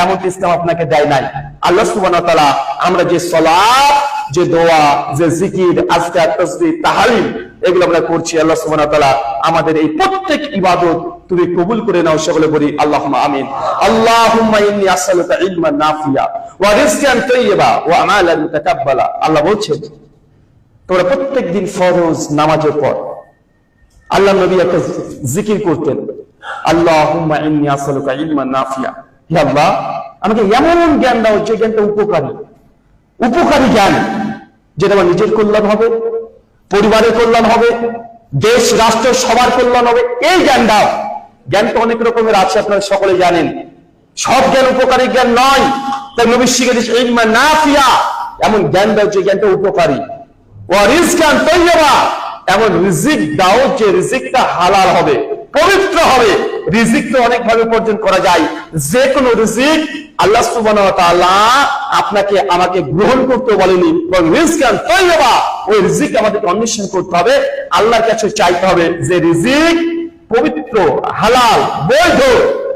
A: এমনকি ইসলাম আপনাকে দেয় নাই। আল্লাহ সুবহানাহু ওয়া তাআলা আমরা যে সালাত, যে দোয়া, যে জিকির, আজকার, তাসবিহ, তাহলিল এগুলো আমরা করছি, আল্লাহ সুবহানাহু ওয়া তাআলা আমাদের এই প্রত্যেক ইবাদত তুমি কবুল করে নাও। সকলে বলি আল্লাহুম্মা আমিন। আল্লাহুম্মা ইন্নী আসআলুকা ইলমান নাফিয়া ওয়া রিজকান তাইয়্যিবা ওয়া আমালান মুতাকাব্বালা। আল্লাহ বলছেন, তোমরা প্রত্যেক দিন ফরজ নামাজের পর আল্লাহ নবী একটা জিকির করতেন, আল্লাহুম্মা ইন্নী আসআলুকা ইলমান নাফিয়া। হে আল্লাহ, আমাকে এমন জ্ঞান দাও যে জ্ঞানটা উপকারী জ্ঞান, যেটা আমার নিজের কল্যাণ হবে, পরিবারের কল্যাণ হবে, দেশ রাষ্ট্র সবার কল্যাণ হবে, এই জ্ঞান দাও। জ্ঞান তো অনেক রকমের আছে, আপনারা সকলে জানেন, সব জ্ঞান উপকারী জ্ঞান নয়। তাই নবী শিখে দিয়েছে ইলমান নাফিয়া, এমন জ্ঞান দাও যে জ্ঞানটা উপকারী। ওয়া রিজকান তাইয়্যিবা, এমন রিজিক দাও যে রিজিকটা হালাল হবে, পবিত্র হবে। রিজিক তো অনেক ভাবে উপার্জন করা যায়, যে কোনো রিজিক আল্লাহ সুবহানাহু ওয়া তাআলা আপনাকে আমাকে গ্রহণ করতে বলেনি, বরং রিজকান তাইয়্যিবা, ওই রিজিক আমাদেরকে অন্বেষণ করতে হবে, আল্লাহর কাছে চাইতে হবে যে রিজিক পবিত্র, হালাল, বৈধ,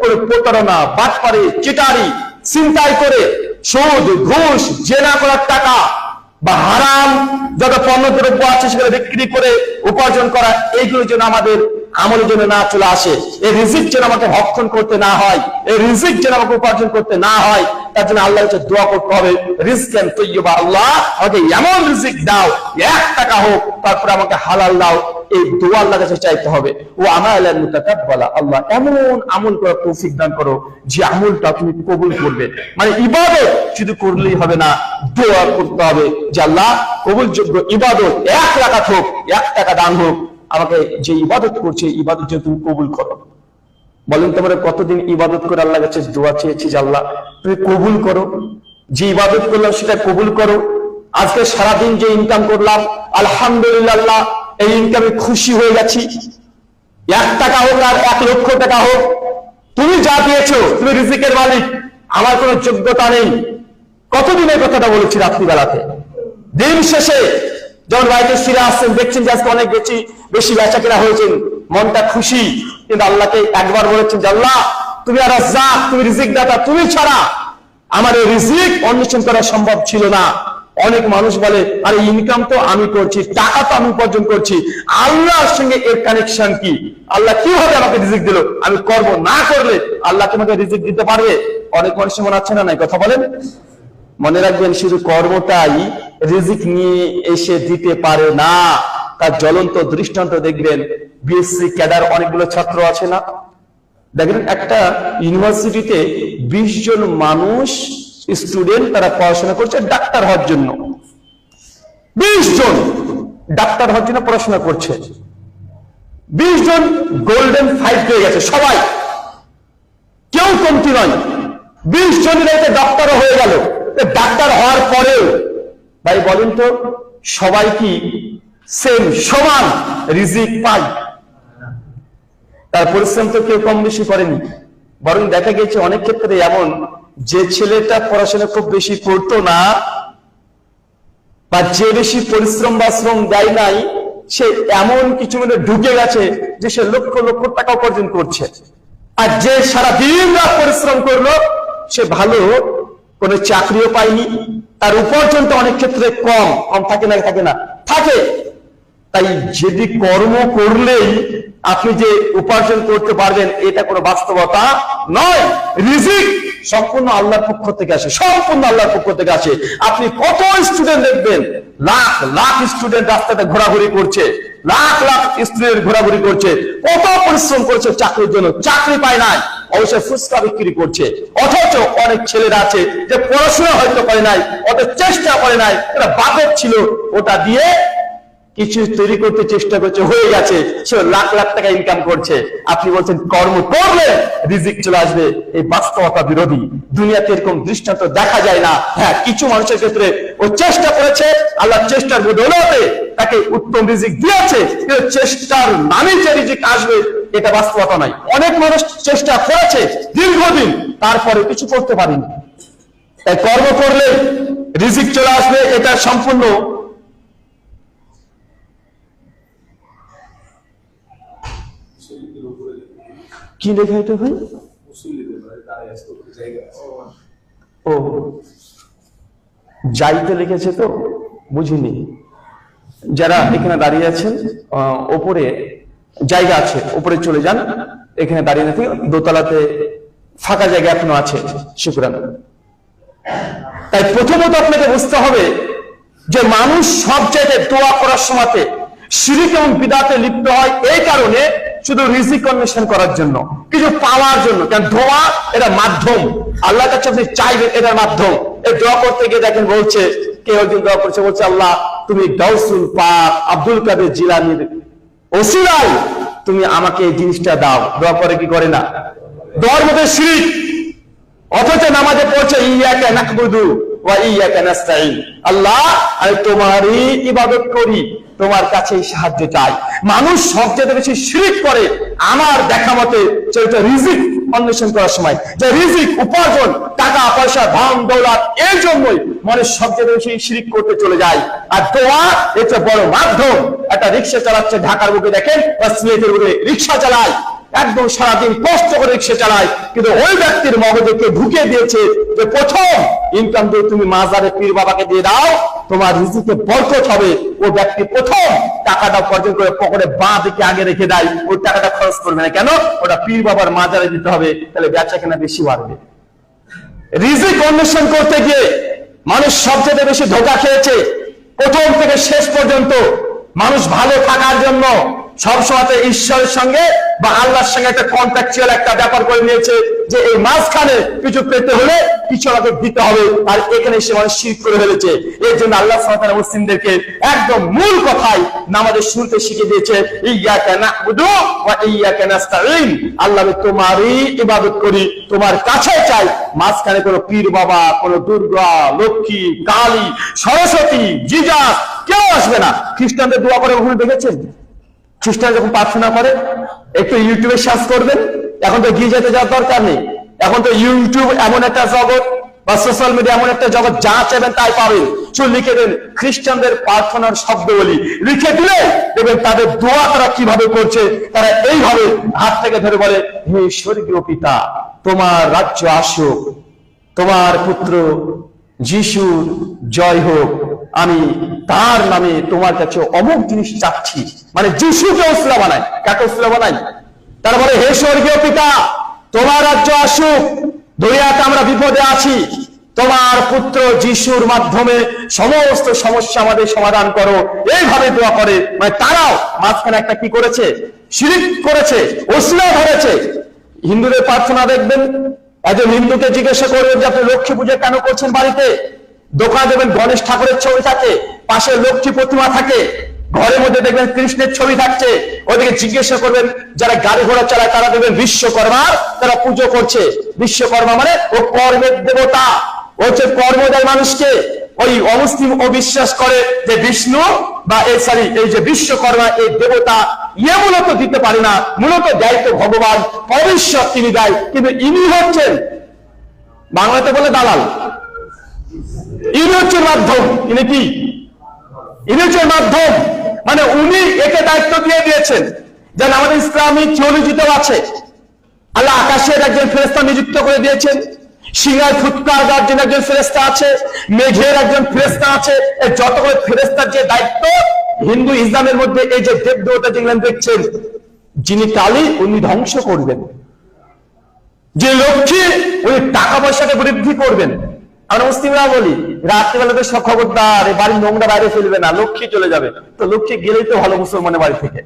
A: কোনো প্রতারণা, বাটপারি, চিটারি, ছিনতাই করে, সুদ, ঘুষ, জেনা করার টাকা বা হারাম যত পণ্যদ্রব্য আছে সেগুলো বিক্রি করে উপার্জন করা, এইগুলো যেন আমাদের আমলের জন্য না চলে আসে। এই রিজিক যেন আমাকে ভক্ষণ করতে না হয়, এই রিজিক যেন আমাকে উপার্জন করতে না হয়, তার জন্য আল্লাহর কাছে দোয়া করতে হবে, রিজকান তাইয়্যিবা, আল্লাহ আমাকে এমন রিজিক দাও, 1 টাকা হোক, তারপরে আমাকে হালাল দাও। এই দোয়া আল্লাহর কাছে চাইতে হবে। ও আমালান মুতাকাব্বালা, আল্লাহ এমন আমল করার তৌফিক দান করো যে আমলটা তুমি কবুল করবে। মানে ইবাদত শুধু করলেই হবে না, দোয়া করতে হবে যে আল্লাহ কবুলযোগ্য ইবাদত 1 রাকাত হোক, 1 টাকা দান হোক, আমাকে যে ইবাদত করছে ইবাদত যেন তুমি কবুল করো। বলেন তোমরা কতদিন ইবাদত করে আল্লাহর কাছে দোয়া চেয়েছি যে আল্লাহ তুমি কবুল করো, যে ইবাদত করলাম সেটা কবুল করো। আজকে সারাদিন যে ইনকাম করলাম, আলহামদুলিল্লাহ, এই ইনকামে খুশি হয়ে গেছি। 1 টাকা হোক আর 1 লক্ষ টাকা হোক, তুমি যা দিয়েছো, তুমি রিজিকের মালিক, আমার কোনো যোগ্যতা নেই। কতদিন এই কথাটা বলেছি রাত্রিবেলাতে। দিন শেষে যখন বাড়িতে ফিরে আসছেন, দেখছেন যে আজকে অনেক বেশি বেচা কেনা হয়েছেন, মনটা খুশি, কিন্তু আল্লাহকে একবার বলেছেন যে আল্লাহ তুমি আর রাজ্জাক, তুমি রিজিক দাতা, তুমি ছাড়া আমার এই রিজিক অন্বেষণ করা সম্ভব ছিল না। অনেক মানুষ বলে, আরে ইনকাম তো আমি করছি, টাকা তো আমি উপার্জন করছি, আল্লাহর সঙ্গে এর কানেকশন কি? আল্লাহ কিভাবে আমাকে রিজিক দিল? আমি কর্ম না করলে আল্লাহ তোমাকে রিজিক দিতে পারবে? অনেক মানুষ মনে হচ্ছে না, নাই কথা বলেন। মনে রাখবেন, শুধু কর্মটাই রিজিক নিয়ে এসে দিতে পারে না। তার জ্বলন্ত দৃষ্টান্ত দেখবেন, বিএসসি ক্যাডার অনেকগুলো ছাত্র আছে না, দেখবেন একটা ইউনিভার্সিটিতে 20 জন মানুষ স্টুডেন্ট, তারা পড়াশোনা করছে ডাক্তার হওয়ার জন্য। 20 জন ডাক্তার হওয়ার জন্য পড়াশোনা করছে। 20 জন গোল্ডেন 5 পেয়ে গেছে, সবাই, কেউ কমতি নয়। 20 জনের একটা ডাক্তার হয়ে গেল। ডাক্তার হওয়ার পরেও ভাই বলেন তো, সবাই কি সেম সমান রিজিক পায়? তার পরিশ্রম তো কেউ কম বেশি করেনি। বরং দেখা গেছে অনেক ক্ষেত্রে এমন, যে ছেলেটা পড়াশোনা খুব বেশি করতো না বা যে বেশি পরিশ্রম বা শ্রম দেয় নাই, সে এমন কিছু মধ্যে ঢুকে গেছে যে সে লক্ষ লক্ষ টাকা উপার্জন করছে। আর যে সারাদিন রাত পরিশ্রম করলো, সে ভালো কোনো চাকরিও পায়নি, তার উপার্জনটা অনেক ক্ষেত্রে কম থাকে না, থাকে। তাই যদি কর্ম করলেই আপনি যে উপার্জন করতে পারবেন, এটা কোনো বাস্তবতা নয়। রিজিক সম্পূর্ণ আল্লাহর পক্ষ থেকে আসে, সম্পূর্ণ আল্লাহর পক্ষ থেকে আসে। আপনি কত স্টুডেন্ট দেখবেন, লাখ লাখ স্টুডেন্ট রাস্তাতে ঘোরাঘুরি করছে, লাখ লাখ স্টুডেন্ট ঘোরাঘুরি করছে, কত পরিশ্রম করছে চাকরির জন্য, চাকরি পায় নাই, অবশ্যই ফুচকা বিক্রি করছে। অথচ অনেক ছেলেরা আছে যে পড়াশোনা হয়তো করে নাই, অত চেষ্টা করে নাই, এটা বাপের ছিল, ওটা দিয়ে কিছু তৈরি করতে চেষ্টা করছে, হয়ে গেছে, সে লাখ লাখ টাকা ইনকাম করছে। আপনি বলছেন কর্ম করলে রিজিক চলে আসবে, এই বাস্তবতা বিরোধী। দুনিয়াতে এরকম দৃষ্টান্ত দেখা যায় না। হ্যাঁ, কিছু মানুষের ক্ষেত্রে ও চেষ্টা করেছে, আল্লাহ চেষ্টার বদৌলতে তাকে উত্তম রিজিক দিয়েছে, কিন্তু চেষ্টার নামে যে রিজিক আসবে এটা বাস্তবতা নাই। অনেক মানুষ চেষ্টা করেছে দীর্ঘদিন, তারপরে কিছু করতে পারেনি। তাই কর্ম করলে রিজিক চলে আসবে, এটা সম্পূর্ণ কি লেখা এটা ভাই? ও যাইতে লিখেছে তো বুঝিনি। যারা এখানে দাঁড়িয়ে আছেন, ওপরে জায়গা আছে, ওপরে চলে যান, এখানে দাঁড়িয়ে না থেকে দোতলাতে ফাঁকা জায়গা এখনো আছে। শুকরান। তাই প্রথমত আপনাকে বুঝতে হবে যে মানুষ সব জায়গায় দোয়া করার সময়তে শিরক এবং বিদআতে লিপ্ত হয় এই কারণে, শুধু রিজিক অন্বেষণ করার জন্য, কিছু পাওয়ার জন্য। কারণ দোয়া এটা মাধ্যম, আল্লাহর কাছে আপনি চাইবেন, এটার মাধ্যম। এই দোয়া করতে গিয়ে দেখেন বলছে, কেউ একজন দোয়া করছে, বলছে আল্লাহ তুমি গাউসুল পাক আব্দুল কাদের জিলানীর ওসিলায় তুমি আমাকে এই জিনিসটা দাও। দোয়া করে কি করে না? দোয়ার মধ্যে শিরক। অথচ নামাজে পড়ছে ইয়াকা নাকবুদু ওয়া ইয়াকা নাস্তাইন, আল্লাহ আমি তোমারই ইবাদত করি, তোমার কাছেই সাহায্য চাই। মানুষ সবচেয়ে বেশি শিরক করে আমার দেখা মতে রিজিক অন্বেষণ করার সময়, যে রিজিক উপার্জন, টাকা পয়সা ধন দৌলত, এর জন্যই মানুষ সবচেয়ে বেশি শিরক করতে চলে যায়। আর দোয়া এটা বড় মাধ্যম। একটা রিক্সা চালাচ্ছে ঢাকার বুকে, দেখেন, বা সিলেটের বুকে রিক্সা চালায়, একদম সারাদিন কষ্ট করে রিক্সা চালায়, কিন্তু ওই ব্যক্তির মগজকে ঢুকিয়ে দিয়েছে যে প্রথম ইনকাম দিয়ে তুমি মাজারে পীর বাবাকে দিয়ে দাও, তোমার রিজিকে বরকত হবে। ওই ব্যক্তি প্রথম টাকাটা উপার্জন করে পকেটে বাঁ দিকে আগে রেখে দেয়, ওই টাকাটা খরচ করবে না। কেন? ওটা পীর বাবার মাজারে দিতে হবে, তাহলে বেচা কেনা বেশি বাড়বে। রিজিক অন্বেষণ করতে গিয়ে মানুষ সবচেয়ে বেশি ধোঁকা খেয়েছে। প্রথম থেকে শেষ পর্যন্ত মানুষ ভালো থাকার জন্য সবসময় ঈশ্বরের সঙ্গে বা আল্লাহর সঙ্গে একটা কন্ট্রাকচুয়াল একটা ব্যাপার করে নিয়েছে, যে এই মাঝখানে কিছু পেতে হলে কিছু আমাকে দিতে হবে। আর এখানে সে মানুষ শিরক করে ফেলেছে। এর জন্য আল্লাহ সুবহানাহু ওয়া তাআলা মুসলিমদেরকে একদম মূল কথাই নামাজের শুরুতে শিখিয়ে দিয়েছে, ইয়াকা না'বুদু ওয়া ইয়াকা নাস্তাঈন, আল্লাহ আমি তোমারই ইবাদত করি, তোমার কাছে চাই। মাঝখানে কোনো পীর বাবা, কোনো দুর্গা, লক্ষ্মী, কালী, সরস্বতী, জিজাস কেউ আসবে না। খ্রিস্টানদের দোয়া করে ওখানে দেখেছেন? খ্রিস্টান যখন প্রার্থনা করে একটু ইউটিউবে সার্চ করবেন। এখন তো গির্জাতে যাওয়ার দরকার নেই, এখন তো ইউটিউব এমন একটা জগৎ বা সোশ্যাল মিডিয়া এমন একটা জগৎ, যা চাইবেন তাই পাবেন। শুধু লিখে দেন খ্রিস্টানদের প্রার্থনার শব্দগুলি, লিখে দিলে দেখবেন তাদের দোয়া তারা কিভাবে করছে। তারা এইভাবে হাত থেকে ধরে বলে, হে স্বর্গীয় পিতা, তোমার রাজ্য আসুক, তোমার পুত্র যিশুর জয় হোক, আমি তার নামে তোমার কাছে অমুক জিনিস চাচ্ছি, মানে যিশুকে ওসিলা বানায়। কাকে ওসিলা বানায়? তারা বলে, হে স্বর্গীয় পিতা, তোমার রাজ্য আসুক, দুনিয়াতে আমরা বিপদে আছি, তোমার পুত্র যিশুর মাধ্যমে সমস্ত সমস্যা আমাদের সমাধান করো, এইভাবে দোয়া করে। মানে তারাও মাঝখানে একটা কি করেছে? শিরিক করেছে, ওসিলা ধরেছে। হিন্দুদের প্রার্থনা দেখবেন, একজন হিন্দুকে জিজ্ঞাসা করবেন যে আপনি লক্ষ্মী পূজা কেন করছেন বাড়িতে? দোকানে দেখবেন গণেশ ঠাকুরের ছবি থাকে, পাশে লক্ষ্মী প্রতিমা থাকে, ঘরের মধ্যে দেখবেন কৃষ্ণের ছবি থাকছে। ওদিকে জিজ্ঞাসা করবেন যারা গাড়ি ঘোড়া চালায় তারা দেখবেন বিশ্বকর্মার তারা পুজো করছে। বিশ্বকর্মা মানে ও কর্মের দেবতা, ও হচ্ছে কর্ম দেয় মানুষকে। ওই অমুসলিম ও বিশ্বাস করে যে বিষ্ণু বা এই যে বিশ্বকর্মা এই দেবতা মূলত দিতে পারে না, মূলত দেয় তো ভগবান, ভবিষ্যৎ তিনি দেয়, কিন্তু ইনি হচ্ছেন বাংলাতে বলে দালাল, ইনি হচ্ছে মাধ্যম। ইনি কি? ইনি হচ্ছে মাধ্যম, মানে উনি একে দায়িত্ব দিয়ে দিয়েছেন। যেন আমাদের ইসলামী থিওলজিতেও আছে, আল্লাহ আকাশের একজন ফেরেশতা নিযুক্ত করে দিয়েছেন, সিংহায় ফুৎকার দেওয়ার জন্য একজন ফেরেশতা আছে, মেঘের একজন ফেরেশতা আছে। এই যতগুলো ফেরেশতার যে দায়িত্ব, হিন্দু ইসলামের মধ্যে এই যে দেব দেবতা যেগুলো দেখছেন, যিনি কালী উনি ধ্বংস করবেন, যে লক্ষ্মী উনি টাকা পয়সাকে বৃদ্ধি করবেন। আমরা মুসলিমরা বলি রাত্রিবেলাতে সব খবরদার এই বাড়ির নোংরা বাইরে ফেলবে না, লক্ষ্মী চলে যাবে। তো লক্ষ্মী গেলেই তো ভালো, মুসলমানের বাড়ি থেকে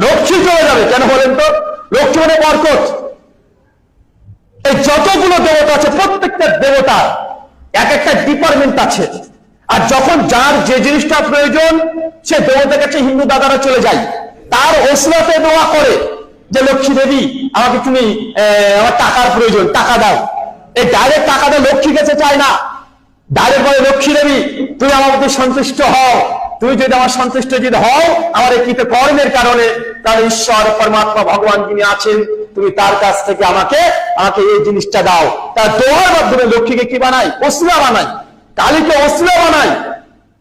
A: লক্ষ্মী চলে যাবে কেন বলেন তো? লক্ষ্মী মানে বরকত। এই যতগুলো দেবতা আছে প্রত্যেকটা দেবতার এক একটা ডিপার্টমেন্ট আছে, আর যখন যার যে জিনিসটা প্রয়োজন সে দেবতার কাছে হিন্দু দাদারা চলে যায়, তার ওসিলাতে দোয়া করে যে লক্ষ্মী দেবী আমাকে তুমি আমার টাকার প্রয়োজন, টাকা দাও। এই ডাইরেক্ট টাকা দেয় লক্ষ্মী কাছে চায় না, ডাইরেক্ট বলে লক্ষ্মী দেবী তুমি আমার প্রতি সন্তুষ্ট হও, তুমি যদি আমার সন্তুষ্ট যদি হও আমার এই কৃত কর্মের কারণে, তার ঈশ্বর পরমাত্মা ভগবান যিনি আছেন তুমি তার কাছ থেকে আমাকে এই জিনিসটা দাও। তার দোয়ার মাধ্যমে লক্ষ্মীকে কি বানাই? ওসিলা বানাই, কালীকে ওসিলা বানাই।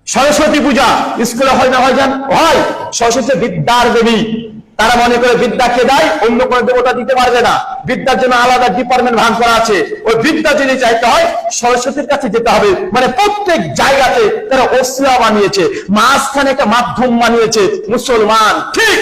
A: সরস্বতী পূজা স্কুলে হয় না হয় যান হয়, সরস্বতী বিদ্যার দেবী, তারা মনে করে বিদ্যাকে দেয়, অন্য কোনো দেবতা দিতে পারবে না, বিদ্যার জন্য আলাদা ডিপার্টমেন্ট ভাগ করা আছে। ওই বিদ্যা যদি চাইতে হয় সরস্বতীর কাছে যেতে হবে। মানে প্রত্যেক জায়গাতে তারা ওসিলা বানিয়েছে, মাঝখানে একটা মাধ্যম বানিয়েছে মুসলমান। ঠিক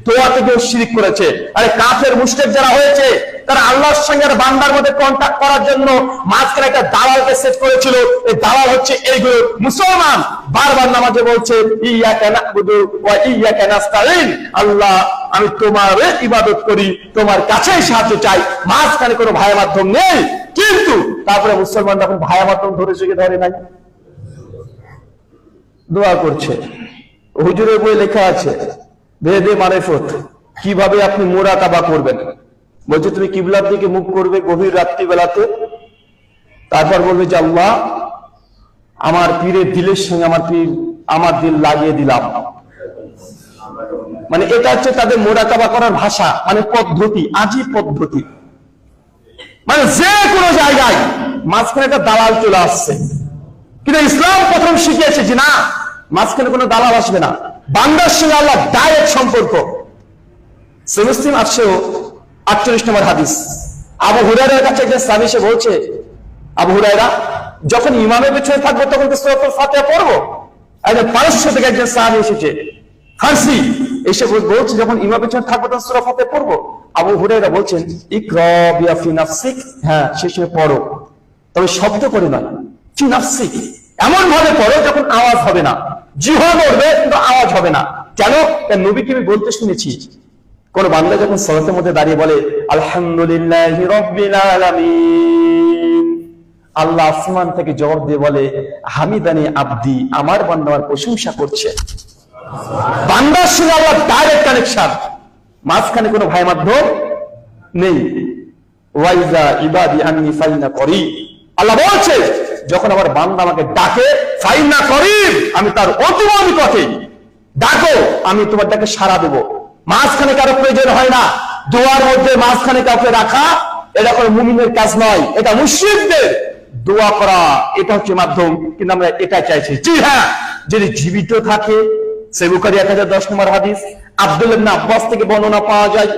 A: দোয়া থেকে শিরিক করেছে। আরে কাফের মুশরিক যারা হয়েছে তারা আল্লাহর সঙ্গে বান্দার মধ্যে কন্টাক্ট করার জন্য মাঝখানে একটা দালালকে সেট করেছিল। এই দালাল হচ্ছে এইগুলো। মুসলমান বারবার নামাজে বলছে ইয়াকা না'বুদু ওয়া ইয়াকা নাস্তাঈন, আল্লাহ আমি তোমার ইবাদত করি, তোমার কাছেই সাহায্য চাই, মাঝখানে কোনো ভায়া মাধ্যম নেই। কিন্তু তারপরে মুসলমান যখন ভায়া মাধ্যম ধরেছে কি ধরে নাই, দোয়া করছে। হুজুরের বই লেখা আছে বেদে মারিফত, কিভাবে আপনি মুরাকাবা করবেন। বলছে তুমি কিবলার দিকে মুখ করবে গভীর রাত্রি বেলাতে, তারপর বলবে যে আল্লাহ আমার পীরের দিলের সঙ্গে আমার দিল লাগিয়ে দিলাম। মানে এটা হচ্ছে তাদের মুরাকাবা করার ভাষা, মানে পদ্ধতি, আজীব পদ্ধতি। মানে যে কোনো জায়গায় মাঝখানে একটা দালাল চলে আসছে, কিন্তু ইসলাম প্রথম শিখিয়েছে যে না, মাঝখানে কোনো দালাল আসবে না, বান্দার সঙ্গে আল্লাহ ডাইরেক্ট সম্পর্ক। সহিহ মুসলিম 848 নম্বর হাদিস, আবু হুরায়রার কাছে একজন সাহাবী এসে বলছে, আবু হুরায়রা যখন ইমামের পেছনে থাকবো তখন তো সূরাতুল ফাতিহা পড়বো। একজন পারস্য থেকে একজন সাহাবী এসেছে, ফার্সি, এসে বলছে যখন ইমামের পেছনে থাকবো তখন সূরা ফাতিহা পড়বো। আবু হুরায়রা বলছেন ইকরা ফি নাফসিক, হ্যাঁ শেষে পড়ো, তবে শব্দ করে নয়, ফি নাফসিক, এমন ভাবে পড়ো যখন আওয়াজ হবে না, জিহ্বা নড়বে কিন্তু আওয়াজ হবে না। কেন? নবীকে আমি বলতে শুনেছি কোন বান্দা যখন সালাতের মধ্যে দাঁড়িয়ে বলে আলহামদুলিল্লাহি রাব্বিল আলামিন, আল্লাহ আসমান থেকে জবাব দিয়ে বলে হামিদানি আব্দি, আমার বান্দা আমার প্রশংসা করছে। বান্দার সঙ্গে আল্লাহ ডাইরেক্ট কানেকশন, মাঝখানে কোনো ভাই মাধ্যম নেই। ওয়াইজা ইবাদি আন্নি ফাইনা করি, আল্লাহ বলছে যখন আমার বান্দা আমাকে ডাকে ফাইনা করিব, আমি তার অতি নিকটে, ডাকো আমি তোমার ডাকে সাড়া দেবো। মাঝখানে কারো প্রয়োজন হয় না, দোয়ার মধ্যে মাঝখানে কাউকে রাখা এটা কোনো মুমিনের কাজ নয়, এটা মুশরিকদের দোয়া করা, এটা হচ্ছে মাধ্যম। কিন্তু আমরা এটা চাইছি। জি হ্যাঁ, যদি জীবিত থাকে, সহিহ বুখারী 1010 নম্বর হাদিস, আব্দুল্লাহ ইবনে আব্বাস থেকে বর্ণনা পাওয়া যায়,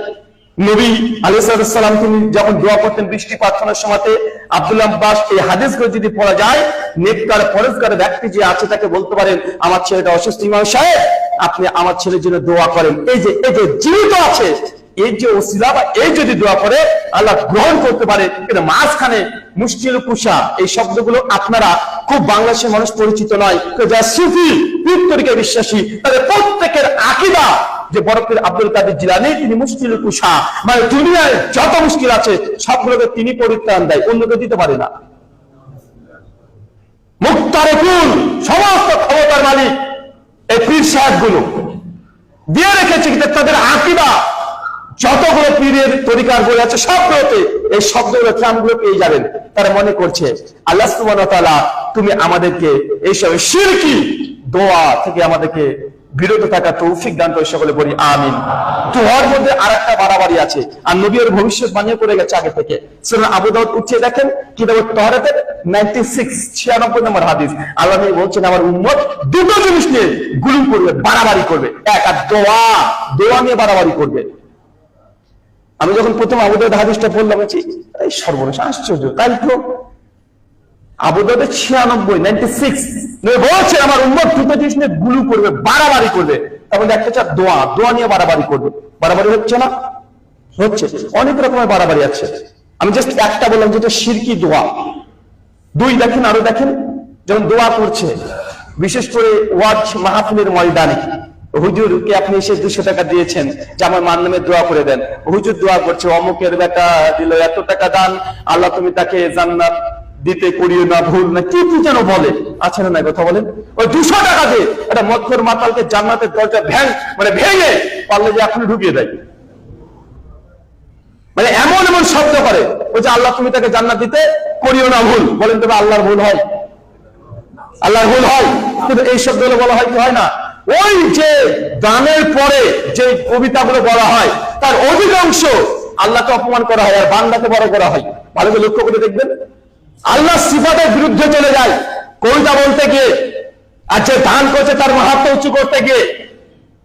A: নবী আলাইহিস সালাম তিনি যখন দোয়া করতেন বৃষ্টি প্রার্থনার সময়তে, আব্দুল্লাহ আব্বাস এই হাদিসগুলো যদি পড়া যায়, নেককার পরেজগার ব্যক্তি যে আছে তাকে বলতে পারেন, আমার ছেলেটা অসুস্থ, ইমাম সাহেব আপনি আমার ছেলের জন্য দোয়া করেন। এই যে জীবিত আছে, এই যে ওসিলা বা এই যদি দোয়া করে আল্লাহ গ্রহণ করতে পারে। কিন্তু মাঝখানে মুশকিল কুশা এই শব্দগুলো আপনারা খুব বাংলাদেশের মানুষ পরিচিত নয়। যারা সুফি পীর তরিকায় বিশ্বাসী তাদের প্রত্যেকের আকীদা যে বরফের আব্দুল কাদের জিলানী তিনি মুশকিল কুশা, মানে দুনিয়ায় যত মুশকিল আছে সবগুলোকে তিনি পরিত্রাণ দেয়, অন্যকে দিতে পারে না। মুক্তারকুল সমস্ত ক্ষমতার মালিক এই পীর সাহেব গুলো দিয়ে রেখেছে, কিন্তু তাদের আকীদা যতগুলো পীরের তরিকার বই আছে সবগুলোতে এই শব্দগুলো ত্রাণগুলো পেয়ে যাবেন। তারা মনে করছে আল্লাহ সুবহানাহু ওয়া তাআলা তুমি আমাদেরকে এইসব শিরকি দোয়া থেকে আমাদেরকে বিরত থাকা তৌফিক দান করে, সকলে বলি আমিন। দোয়ার মধ্যে আরেকটা বাড়াবাড়ি আছে, আর নবীর ভবিষ্যৎবাণী করে গেছে আগে থেকে। সুনান আবু দাউদ উঠিয়ে দেখেন কিতাবুত তাহারাতের 96 নম্বর হাদিস, আল্লাহ নবী বলছেন আমার উম্মত দুটো জিনিস নিয়ে গুলুম করবে, বাড়াবাড়ি করবে। এক, আর দোয়া নিয়ে বাড়াবাড়ি করবে। আমি যখন প্রথম আবু দাউদ হাদিসটা পড়লাম এই সর্বনাশ, আশ্চর্য, তাই তো আবু দাউদের 96 বলছে আমার উম্মত দুটো জিনিস নিয়ে গুলু করবে, বাড়াবাড়ি করবে। তারপরে একটা চার দোয়া নিয়ে বাড়াবাড়ি করবে। বাড়াবাড়ি হচ্ছে না? হচ্ছে, অনেক রকমের বাড়াবাড়ি আছে। আমি জাস্ট একটা বললাম যেটা শিরকি দোয়া। দুই দেখেন, আরো দেখেন, যখন দোয়া করছে বিশেষ করে ওয়াজ মাহফিলের ময়দানে, হুজুরকে আপনি এসে 200 টাকা দিয়েছেন যে আমার মান নামে দোয়া করে দেন, হুজুর দোয়া করছে অমুকের বেটা দিল এত টাকা দান, আল্লাহ তুমি তাকে জান্নাত দিতে করিও না ভুল না, কি কি যেন বলে, আছে না কথা বলেন? ওই 200 টাকা দিয়ে একটা মৎখর মাতালকে জান্নাতের দরজা ভেঙে পারলে যে আপনি ঢুকিয়ে দেয়, মানে এমন এমন শব্দ করে ওই যে আল্লাহ তুমি তাকে জান্নাত দিতে করিও না ভুল। বলেন তবে আল্লাহর ভুল হয়? আল্লাহর ভুল হয়? কিন্তু এই শব্দগুলো বলা হয় কি হয় না? ওই যে দানের পরে যে কবিতাগুলো বলা হয় তার অধিকাংশ আল্লাহকে অপমান করা হয় আর বান্দাকে বড় করা হয়। ভালো করে লক্ষ্য করে দেখবেন, আল্লাহ সিফাতের বিরুদ্ধে চলে যায় কবিতা বলতে গিয়ে, আর যে দান করছে তার মাহাত্ম্য উঁচু করতে গিয়ে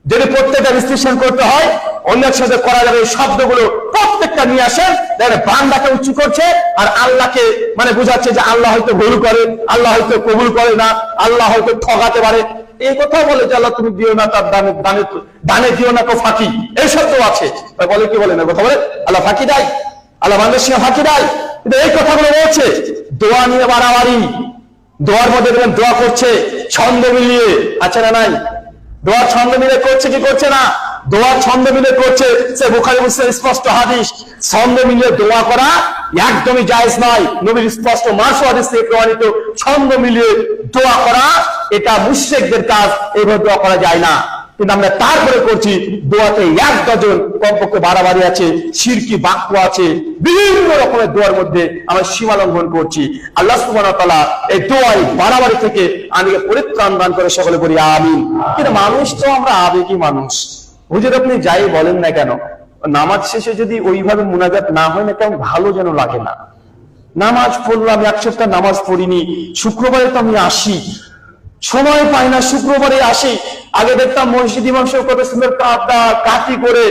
A: যদি প্রত্যেকটা বিশ্লেষণ করতে হয় অন্যের সাথে করা যাবে। এই শব্দগুলো প্রত্যেকটা নিয়ে আসেন, বান্দাকে উঁচু করছে আর আল্লাহকে মানে বোঝাচ্ছে যে আল্লাহ হয়তো ভুল করে, আল্লাহ হয়তো কবুল করে না, আল্লাহ হয়তো ঠকাতে পারে। এই কথা বলে যে আল্লাহ তুমি দিও না তার দানে দিও না তো ফাঁকি, এই শব্দ আছে। বলে কি বলে না কথা বলে আল্লাহ ফাঁকি দেয়, আল্লাহ বান্দার সঙ্গে ফাঁকি দেয়। কিন্তু এই কথাগুলো বলছে দোয়া নিয়ে বাড়াবাড়ি। দোয়ার মধ্যে দেখবেন দোয়া করছে ছন্দ মিলিয়ে, আছে না নাই? দোয়া ছন্দ মিলে করছে কি করছে না? দোয়া ছন্দ মিলে করছে, সে বুখারী মুসলিম স্পষ্ট হাদিস। ছন্দ মিলিয়ে দোয়া করা একদমই জায়েজ নয়, নবীর স্পষ্ট মারফু হাদিস থেকে প্রমাণিত। ছন্দ মিলিয়ে দোয়া করা এটা মুশরিকদের কাজ, এইভাবে দোয়া করা যায় না। কিন্তু আমরা তারপরে করছি দোয়াতে 1 ডজন কমপক্ষে বাড়াবাড়ি আছে, শিরকি বাক্য আছে, বিভিন্ন রকমের দোয়ার মধ্যে আমরা সীমা লঙ্ঘন করছি। আল্লাহ সুবহানাহু ওয়া তাআলা এই দোয়াই বাড়াবাড়ি থেকে আমাদেরকে পরিত্রাণ দান করে, সকলে বলি আমিন। কিন্তু মানুষ তো আমরা আবেগী মানুষ। হুজুর আপনি যাই বলেন না কেন, নামাজ শেষে যদি ওইভাবে মুনাজাত না হয় না কেমন ভালো যেন লাগে না। নামাজ পড়লাম, 1 সপ্তাহ নামাজ পড়িনি, শুক্রবারে তো আমি আসি, সময় পাই না, শুক্রবারে আসি। আগে দেখতাম মসজিদ ইমাম সাহেব কত সুন্দর কাটি করে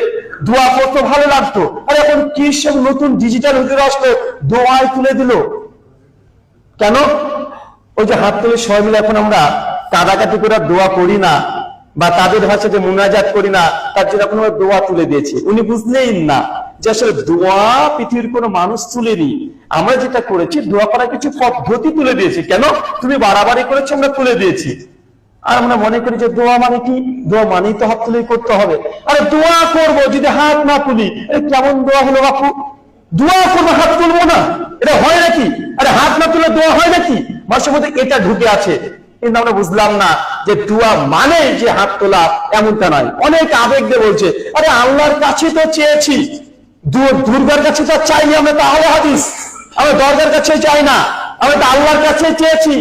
A: দোয়া করতে ভালো লাগতো, আর এখন কি সব নতুন ডিজিটাল হুজুর আসলো দোয়ায় তুলে দিল। কেন? ওই যে হাত তুলে সবাই মিলে এখন আমরা কাদাকাটি করে দোয়া করি না, বা তাদের ভাষাতে মুনাজাত করি না, তার জন্য এখন আমরা দোয়া তুলে দিয়েছি। উনি বুঝলেই না যে আসলে দোয়া পৃথিবীর কোনো মানুষ তুলেনি, আমরা যেটা করেছি দোয়া করার কিছু পদ্ধতি তুলে দিয়েছি। কেন? তুমি বাড়াবাড়ি করেছো, আমরা তুলে দিয়েছি। আর আমরা মনে করি যে দোয়া মানে কি? দোয়া মানেই তো হাত তুলে করতে হবে। আরে দোয়া করবো যদি হাত না তুলি, কেমন দোয়া হলো বাপু? দোয়া করবো হাত তুলবো না, এটা হয় নাকি? আরে হাত না তুলে দোয়া হয় নাকি? মানুষের মধ্যে এটা ঢুকে আছে, কিন্তু আমরা বুঝলাম না যে দোয়া মানে যে হাত তোলা, এমনটা নয়। অনেক আবেগ দিয়ে বলছে আরে আল্লাহর কাছে তো চেয়েছি, দুর্গার কাছে তো চাইনি, আমরা তো আহলে হাদিস, আমরা দরগার কাছে চাই না, আমরা তো আল্লাহর কাছে চেয়েছি,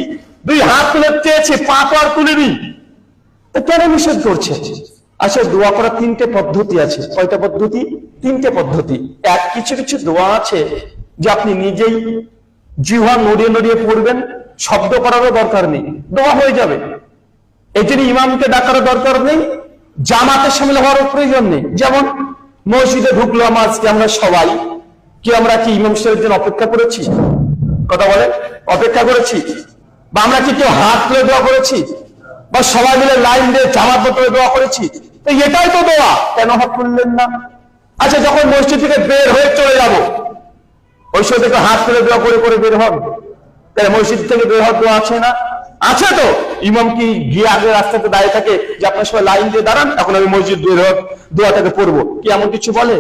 A: 2 হাত তুলে চেয়েছি, পা তো আর তুলিনি। কেন নিষেধ করছে? আসলে দোয়া করার 3টে পদ্ধতি আছে। কয়টা পদ্ধতি? 3টে পদ্ধতি। কিছু কিছু দোয়া আছে যে আপনি নিজেই জিহ্বা নড়িয়ে নড়িয়ে পড়বেন, শব্দ করারও দরকার নেই, দোয়া হয়ে যাবে। এই জন্য ইমামকে ডাকারও দরকার নেই, জামাতে শামিল হওয়ারও প্রয়োজন নেই। যেমন মসজিদে ঢুকলাম আজকে আমরা সবাই, কি আমরা কি ইমাম সাহেবের জন্য অপেক্ষা করেছি? কথা বলে অপেক্ষা করেছি? বা আমরা কি কেউ হাত তুলে দোয়া করেছি? বা সবাই মিলে লাইন দিয়ে জামাত করে দোয়া করেছি? তো এটাই তো দোয়া, কেন হাত তুললেন না? আচ্ছা, যখন মসজিদ থেকে বের হয়ে চলে যাব, ওই সময় থেকে হাত তুলে দোয়া করে করে বের হন? তাহলে মসজিদ থেকে বের হওয়ার দোয়া আছে না? আছে তো। ইমাম কি গিয়ে আগে রাস্তাতে দাঁড়িয়ে থাকে যে আপনার সবাই লাইন দিয়ে দাঁড়ান, এখন আমি মসজিদ বের হওয়ার দোয়াটাকে পড়বো, কি এমন কিছু বলে?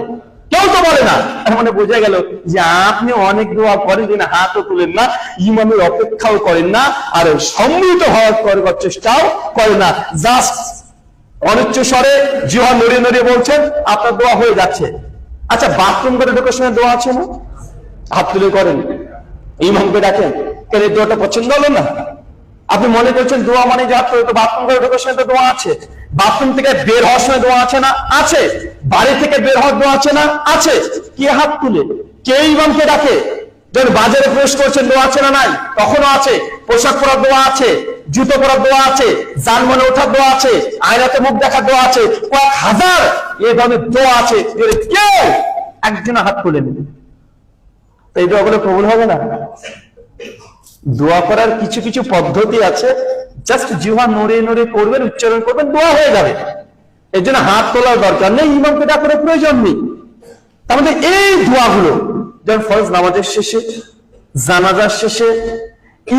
A: কেউ তো বলে না। মানে বোঝা গেল যে আপনি অনেক দোয়া করেন, হাতও তুলেন না, ইমামের অপেক্ষাও করেন না, আর সম্মিলিত হওয়ার চেষ্টাও করেন না, জাস্ট অনিচ্ছ স্বরে জিহ্বা নড়িয়ে নড়িয়ে বলছেন আপনার দোয়া হয়ে যাচ্ছে। আচ্ছা, বাথরুম করে ঢোকার সময় দোয়া আছে না? হাত তুলে করেন, ইমামকে ডাকেন, কেন এই দোয়াটা পছন্দ হলো না? আপনি মনে করছেন দোয়া মানে যে হাত তুলে, তো বাথরুম করে ঢোকার সময় তো দোয়া আছে, বাথরুম থেকে বের হওয়ার সময় দোয়া আছে না? আছে। বাড়ি থেকে বের হওয়ার দোয়া আছে না? আছে। কে হাত তুলে? কে ইমামকে ডাকে? যখন বাজারে প্রবেশ করছেন দোয়া আছে না? নাই। তখনও আছে। পোশাক পরার দোয়া আছে, জুতো পরার দোয়া আছে, যানবাহনে ওঠার দোয়া আছে, আয়নাতে মুখ দেখার দোয়া আছে, কয়েক হাজার এই ধরনের দোয়া আছে। কেউ একজন হাত তুলে নেবে, এই দোয়াগুলো কবুল হবে না? দোয়া করার কিছু কিছু পদ্ধতি আছে, জাস্ট জিহ্বা নড়ে নড়ে করবেন, উচ্চারণ করবেন, দোয়া হয়ে যাবে। এর জন্য হাত তোলার দরকার নেই, ইমামকে ডাকার প্রয়োজন নেই। তার মধ্যে এই দোয়াগুলো যেমন ফরজ নামাজের শেষে, জানাজার শেষে,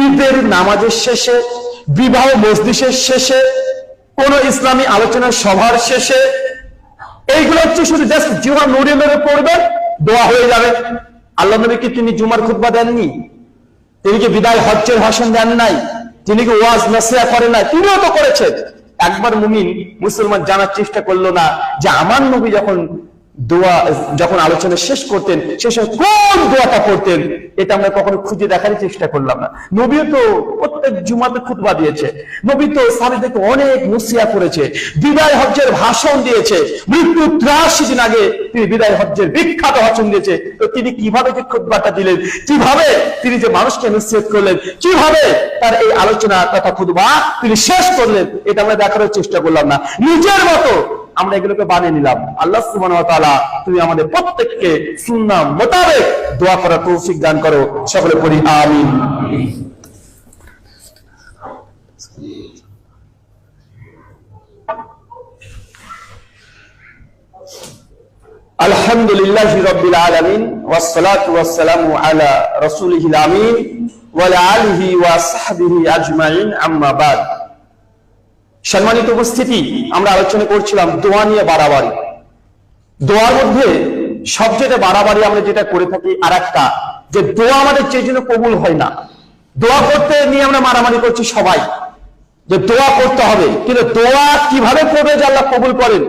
A: ঈদের নামাজের শেষে, বিবাহ মজলিসের শেষে, কোন ইসলামী আলোচনার সভার শেষে, এইগুলো হচ্ছে শুধু জাস্ট জিহ্বা নড়ে নড়ে পড়বেন, দোয়া হয়ে যাবে। আল্লাহ নবী কি তিনি জুমার খুতবা দেননি? তিনি কি বিদায় হজ্জের ভাষণ দেন নাই? তিনি কি ওয়াজ নসিহত করেন নাই? তিনিও তো করেছেন। একবার মুমিন মুসলমান জানার চেষ্টা করলো না যে আমার নবী যখন আলোচনা শেষ করতেন সে সময় কোন দোয়াটা পড়তেন? এটা আমরা কখনো খুঁজে দেখার চেষ্টা করলাম না। নবীও তো প্রত্যেক জুমাতে খুতবা দিয়েছে, নবী তো সাহাবীদেরকে অনেক নসিহত করেছে, বিদায় হজ্জের ভাষণ দিয়েছে, মৃত্যু 83 দিন আগে তিনি বিদায় হজ্জের বিখ্যাত ভাষণ দিয়েছে। তো তিনি কিভাবে যে খুতবাটা দিলেন, কিভাবে তিনি যে মানুষকে নসিহত করলেন, কিভাবে তার এই আলোচনা তথা খুতবা তিনি শেষ করলেন, এটা আমরা দেখার চেষ্টা করলাম না। নিজের মতো আমরা এগুলোকে বানিয়ে নিলাম। আল্লাহ সুবহানাহু ওয়া তাআলা তুমি আমাদের প্রত্যেককে সুন্নাহ মোতাবেক দোয়া করার তৌফিক দান করো। সকলে পড়ি আমিন। আলহামদুলিল্লাহি রাব্বিল আলামিন ওয়াস সালাতু ওয়াস সালামু আলা রাসূলিহিল আমিন ওয়া আলা আলিহি ওয়া সাহবিহি আজমাইন, আম্মা বাদ। সম্মানিত উপস্থিতি, আমরা আলোচনা করছিলাম দোয়া নিয়ে বাড়াবাড়ি। দোয়ার মধ্যে সবচেয়ে বাড়াবাড়ি আমরা যেটা করে থাকি আর একটা, যে দোয়া আমাদের যে জন্য কবুল হয় না। দোয়া করতে নিয়ে আমরা মারামারি করছি সবাই, যে দোয়া করতে হবে, কিন্তু দোয়া কিভাবে করবে যে আল্লাহ কবুল করেন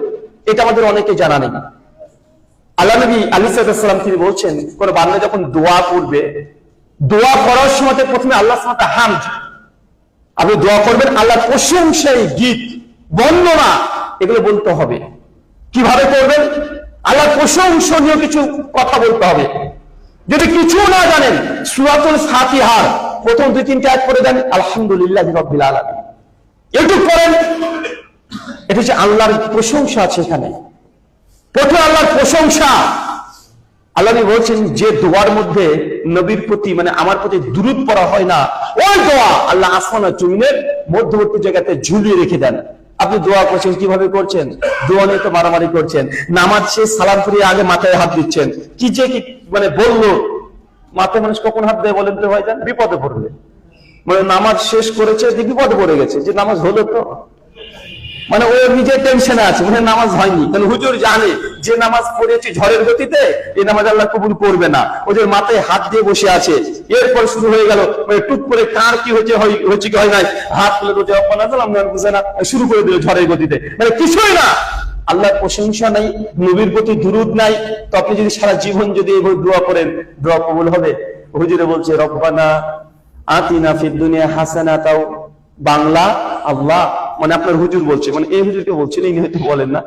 A: এটা আমাদের অনেকে জানা নেই। আল্লাহ নবী আলাইহিস সালাম তিনি বলছেন, কোন বান্দা যখন দোয়া করবে, দোয়া করার সময় প্রথমে আল্লাহ সুবহানাহু ওয়া তাআলা হামদ, আপনি দোয়া করবেন, আল্লাহর প্রশংসায় গীত বর্ণনা এগুলো বলতে হবে। কিভাবে করবেন? আল্লাহর প্রশংসনীয় কিছু কথা বলতে হবে। যদি কিছু না জানেন, সূরাতুল ফাতিহার প্রথম 2-3 আয়াত পড়ে দেন, আলহামদুলিল্লাহি রাব্বিল আলামিন, একটু পড়েন। এটা হচ্ছে আল্লাহর প্রশংসা আছে এখানে, প্রথমে আল্লাহর প্রশংসা। আল্লাহ বলছেন যে দোয়ার মধ্যে নবীর প্রতি মানে আমার প্রতি দুরূদ পড়া হয় না, ওই দোয়া আল্লাহ আসমান আর জমিনের মধ্যবর্তী জায়গাতে ঝুলিয়ে রেখে দেন। আপনি দোয়া করছেন, কিভাবে করছেন? দোয়া নিয়ে তো মারামারি করছেন। নামাজ শেষ সালাম ফিরিয়ে আগে মাথায় হাত দিচ্ছেন, কি যে কি মানে বললো। মাথায় মানুষ কখন হাত দেয় বলেন তো ভাইজান? বিপদে পড়বে। মানে নামাজ শেষ করেছে যে বিপদে পড়ে গেছে, যে নামাজ হলো তো, মানে ও নিজে টেনশনে আছে, মানে নামাজ হয়নি। কারণ হুজুর জানে যে নামাজ পড়েছি ঝড়ের গতিতে, এই নামাজ আল্লাহ কবুল করবে না। ওদের মাথায় হাত দিয়ে বসে আছে। এরপর শুরু হয়ে গেল টুক করে কার কি হচ্ছে কি হয় নাই, হাত তুলে রোজে বুঝে না, শুরু করে দিল ঝড়ের গতিতে। মানে কিছুই না, আল্লাহর প্রশংসা নাই, নবীর প্রতি দুরূদ নাই। তো আপনি যদি সারা জীবন যদি এইভাবে দোয়া করেন, দোয়া কবুল হবে? হুজুরে বলছে রব্বানা আতিনা ফিদ দুনিয়া হাসানাতাও, বাংলা আল্লাহ, মানে আপনার হুজুর বলছে, মানে এই হুজুরকে বলছেন, এই হয়তো বলেন না,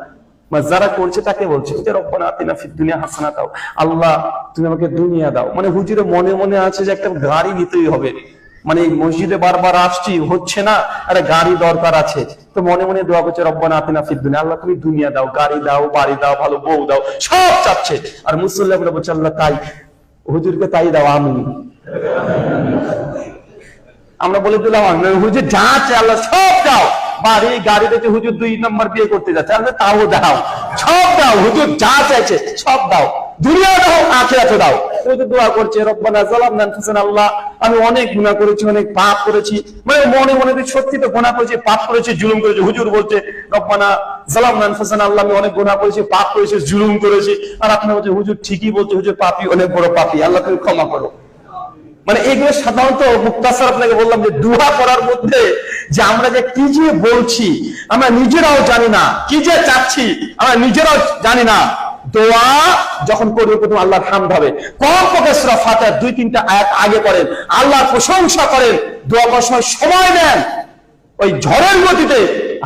A: মানে যারা করছে তাকে বলছে যে রব্বানা আতিনা ফিদ দুনিয়া হাসানাতাও, আল্লাহ তুমি আমাকে দুনিয়া দাও। মানে হুজুরে মনে মনে আছে যে একটা গাড়ি নিতেই হবে, মানে এই মসজিদে বারবার আসছি, হচ্ছে না, আরে গাড়ি দরকার আছে, তো মনে মনে দোয়া করছে রব্বানা আতিনা ফিদ দুনিয়া, আল্লাহ তুমি দুনিয়া দাও, গাড়ি দাও, বাড়ি দাও, ভালো বউ দাও, সব চাচ্ছে। আর মুসল্লি বলে বলছে আল্লাহ তাই, হুজুরকে তাই দাও, আমি আমরা বলে দিলাম হুজুর যা চাই আল্লাহ সব দাও, বাড়ি গাড়ি দেখে হুজুর 2 নম্বর বিয়ে করতে যাচ্ছে, আল্লাহ তাও দাও, সব দাও, হুজুর যা চাইছে সব দাও, দুনিয়া দাও, আখিরাতে দাও। হুজুর দোয়া করছে রব্বানা যালামনা আনফুসানা, আল্লাহ আমি অনেক গুনাহ করেছি, অনেক পাপ করেছি, মানে মনে মনে সত্যি তো গুনাহ করেছি, পাপ করেছি, জুলুম করেছি। হুজুর বলছে রব্বানা যালামনা আনফুসানা, আল্লাহ আমি অনেক গুনাহ করেছি, পাপ করেছি, জুলুম করেছি। আর আপনি বলছে হুজুর ঠিকই বলছে, হুজুর পাপী, অনেক বড় পাপী, আল্লাহ তুমি ক্ষমা করো। মানে এগুলো সাধারণত মুক্তাসার আপনাকে বললাম যে দোয়া করার মধ্যে যে আমরা যে কি যে বলছি আমরা নিজেরাও জানি না, কি যে চাচ্ছি আমরা নিজেরাও জানি না। দোয়া যখন করবে প্রথম আল্লাহর হামদ হবে, কমপক্ষে সূরা ফাতিহার 2-3টা আয়াত আগে পড়েন, আল্লাহর প্রশংসা করেন, দোয়া করার সময় দেন। ওই ঝড়ের গতিতে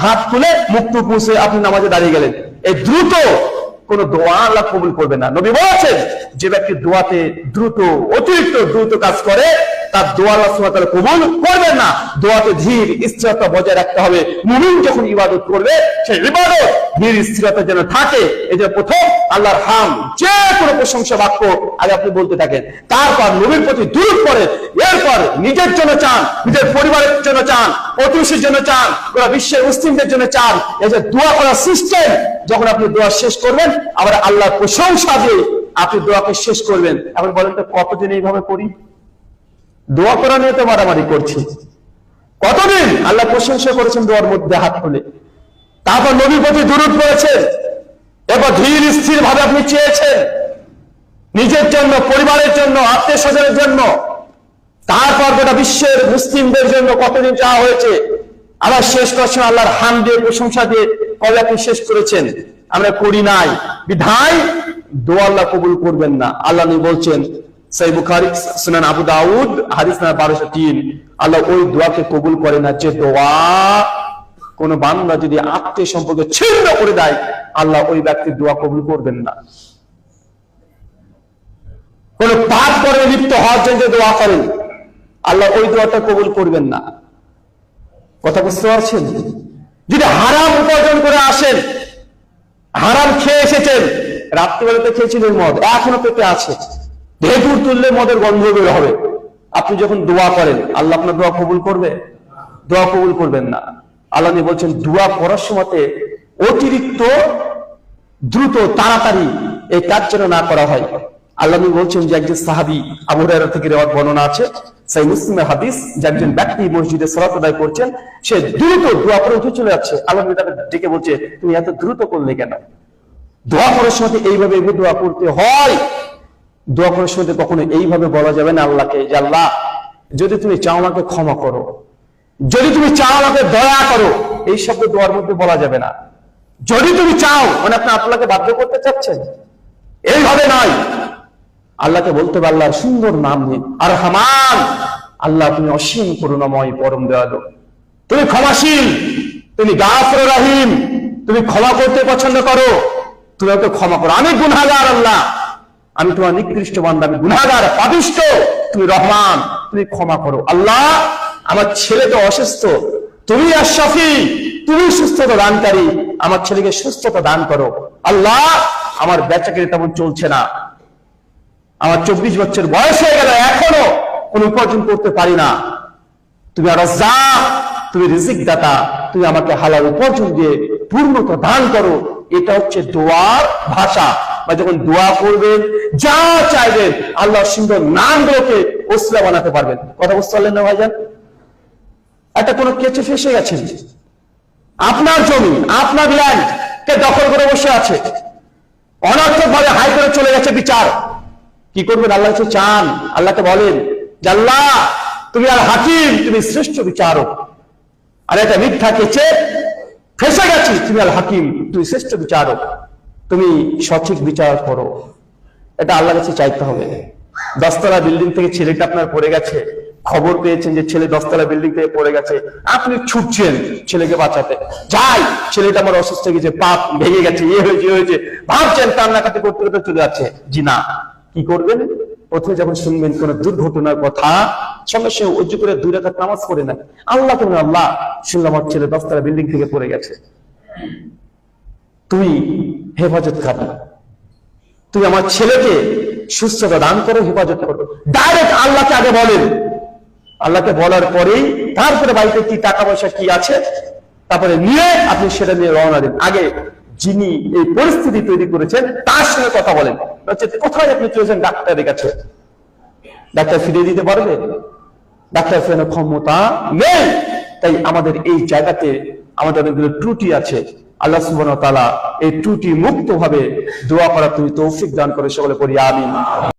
A: হাত তুলে মুখ পুষে আপনি নামাজে দাঁড়িয়ে গেলেন, এই দ্রুত কোন দোয়া আল্লাহ কবুল করবে না। নবী বলেছেন যে ব্যক্তি দোয়াতে দ্রুত, অতিরিক্ত দ্রুত কাজ করে তার দোয়া আল্লাহ সুবহানাহু ওয়া তাআলা কবুল করবেন না। দোয়াতে ধীর স্থিরতা বজায় রাখতে হবে। মুমিন যখন ইবাদত করবে সেই ইবাদত ধীর স্থিরতা যেন থাকে। এই যে প্রথম আল্লাহর হাম, যে কোনো প্রশংসা বাক্য আগে আপনি বলতে থাকেন, তারপর নবীর প্রতি দুরূদ পড়েন, এরপর নিজের জন্য চান, নিজের পরিবারের জন্য চান, প্রতিবেশীর জন্য চান, গোটা বিশ্বের মুসলিমদের জন্য চান। এই যে দোয়া করার সিস্টেম, যখন আপনি দোয়া শেষ করবেন আবার আল্লাহর প্রশংসা দিয়ে আপনি দোয়াকে শেষ করবেন। এখন বলেন তো কতদিন এইভাবে করি? দোয়া করা নিয়ে তো মারামারি করছি, কতদিন আল্লাহ প্রশংসা করেছেন দোয়ার মধ্যে হাত তুলে, তারপর নবীর প্রতি দুরূদ পড়েছেন, এরপর ধীর স্থির ভাবে আপনি চেয়েছেন নিজের জন্য, পরিবারের জন্য, আত্মীয় স্বজনের জন্য, তারপর গোটা বিশ্বের মুসলিমদের জন্য কতদিন চাওয়া হয়েছে। আবার শেষ করছেন আল্লাহর হামদ দিয়ে, প্রশংসা দিয়ে, কবে আপনি শেষ করেছেন? আমরা করি নাই বিধায় দোয়া আল্লাহ কবুল করবেন না। আল্লাহ নবী বলছেন সহিহ বুখারী, সুনান আবু দাউদ, হাদিস নাম্বার 1203, আল্লাহ ওই দোয়াকে কবুল করে না যে দোয়া কোন বান্দা যদি আত্মীয় সম্পর্ক ছিন্ন করে দেয়, আল্লাহ ওই ব্যক্তির দোয়া কবুল করবেন না। কোন পাপ করে লিপ্ত হওয়ার জন্য দোয়া করেন, আল্লাহ ওই দোয়াটা কবুল করবেন না। কথা বুঝতে পারছেন? যদি হারাম উপার্জন করে আসেন, হারাম খেয়ে এসেছেন, রাত্রিবেলাতে খেয়েছিলেন মদ, এখনো পেটে আছে, ঢেকুর তুললে মদের গন্ধ বের হবে, আপনি যখন দোয়া করেন আল্লাহ আপনার দোয়া কবুল করবে? দোয়া কবুল করবেন না। আল্লাহ বলছেন দোয়া করার সময়তে অতিরিক্ত দ্রুত তাড়াতাড়ি এই কাজ যেন না করা হয়। আল্লাহ বলছেন যে একজন সাহাবী, আবু হুরায়রা থেকে রিওয়ায়াত বর্ণনা আছে, সহিহ মুসলিমের হাদিস, যে একজন ব্যক্তি মসজিদে সালাত আদায় করছেন, সে দ্রুত দোয়া করে উঠে চলে যাচ্ছে। আল্লাহ তাকে ডেকে বলছে তুমি এত দ্রুত করলে কেন? দোয়া করার সময় এইভাবে দোয়া করতে হয়। দোয়া করার সময় কখনো এইভাবে বলা যাবে না আল্লাহকে যে আল্লাহ যদি তুমি চাও আমাকে ক্ষমা করো, যদি তুমি চাও আমাকে দয়া করো, এই শব্দ দোয়ার মধ্যে বলা যাবে না। যদি তুমি চাও মানে আপনি আল্লাহকে বাধ্য করতে চাচ্ছেন, এইভাবে নয়। আল্লাহকে বলতে হবে আল্লাহর সুন্দর নাম নিয়ে, আর রহমান, আল্লাহ তুমি অসীম করুণাময়, পরম দয়ালু, তুমি ক্ষমাশীল, তুমি গাফুর রহিম, তুমি ক্ষমা করতে পছন্দ করো, তুমি আমাকে ক্ষমা করো, আমি গুনাহগার আল্লাহ, আমি তোমার নিকৃষ্ট বান্দা, আমি গুনাহগার পাপিষ্ঠ, তুমি রহমান, তুমি ক্ষমা করো। আল্লাহ আমার ছেলে তো অসুস্থ, তুমি আশ-শাফি, তুমি সুস্থতা দানকারী, আমার ছেলেকে সুস্থতা দান করো। আল্লাহ আমার বেচাকেরি তেমন চলছে না, আমার 24 বছর বয়স হয়ে গেল, এখনো কোন উপার্জন করতে পারি না, তুমি আর রাজ্জাক, তুমি রিজিক দাতা, তুমি আমাকে হালাল উপার্জন দিয়ে পূর্ণতা দান করো। এটা হচ্ছে দোয়ার ভাষা। বা যখন দোয়া করবেন, যা চাইবেন আল্লাহর সুন্দর নামগুলোকে ওসিলা বানাতে পারবেন। কথা বুঝতে পারলেন না ভাইজান? একটা কোনো কেচে ফেসে গেছেন, আপনার জমি, আপনার ল্যান্ড কে দখল করে বসে আছে, অনর্থক ভাবে হাইকোর্টে চলে গেছে বিচার, কি করবেন? আল্লাহ কাছে চান, আল্লাহকে বলেন যে আল্লাহ তুমি আর হাকিম, তুমি শ্রেষ্ঠ বিচারক, আর এটা মিথ্যা কেচে ফেসে গেছি, তুমি আল হাকিম, তুমি শ্রেষ্ঠ বিচারক, তুমি সঠিক বিচার করো। এটা আল্লাহর কাছে চাইতে হবে। 10 তলা বিল্ডিং থেকে ছেলেটা আপনার পড়ে গেছে, খবর পেয়েছেন যে ছেলে 10 তলা বিল্ডিং থেকে পড়ে গেছে, আপনি ছুটছেন ছেলেকে বাঁচাতে, যাই ছেলেটা আমার অসুস্থ হয়ে গেছে, পাপ ভেঙে গেছে, হয়েছে, ভাবছেন, কান্নাকাটি করতে করতে চলে যাচ্ছে। জি না, কি করবেন? পথে যখন শুনবেন কোন দুর্ঘটনার কথা, সঙ্গে সঙ্গে উজু করে 2 রাকাত নামাজ পড়ে না। আল্লাহ তুমি আল্লাহ, শুনলাম আমার ছেলে 10 তলা বিল্ডিং থেকে পড়ে গেছে, তুই হেফাজত কর, তুই আমার ছেলেকে সুস্থতা দান করো, হেফাজত করো। ডাইরেক্ট আল্লাহকে আগে বলেন। আল্লাহকে বলার পরেই তারপরে বাড়িতে কি টাকা পয়সা কি আছে তারপরে নিয়ে আপনি সেটা নিয়ে রওনা দিন। আগে যিনি এই পরিস্থিতি তৈরি করেছেন তার সঙ্গে কথা বলেন। কোথায় আপনি চলেছেন ডাক্তারের কাছে, ডাক্তার ফিরিয়ে দিতে পারবে? ডাক্তার ফেরানোর ক্ষমতা নেই। তাই আমাদের এই জায়গাতে আমাদের অনেকগুলো ত্রুটি আছে। আল্লাহ সুবহানাহু ওয়া তাআলা এই ত্রুটি মুক্ত ভাবে দোয়া করা তুমি তৌফিক দান করে, সকলে পড়ি আমিন।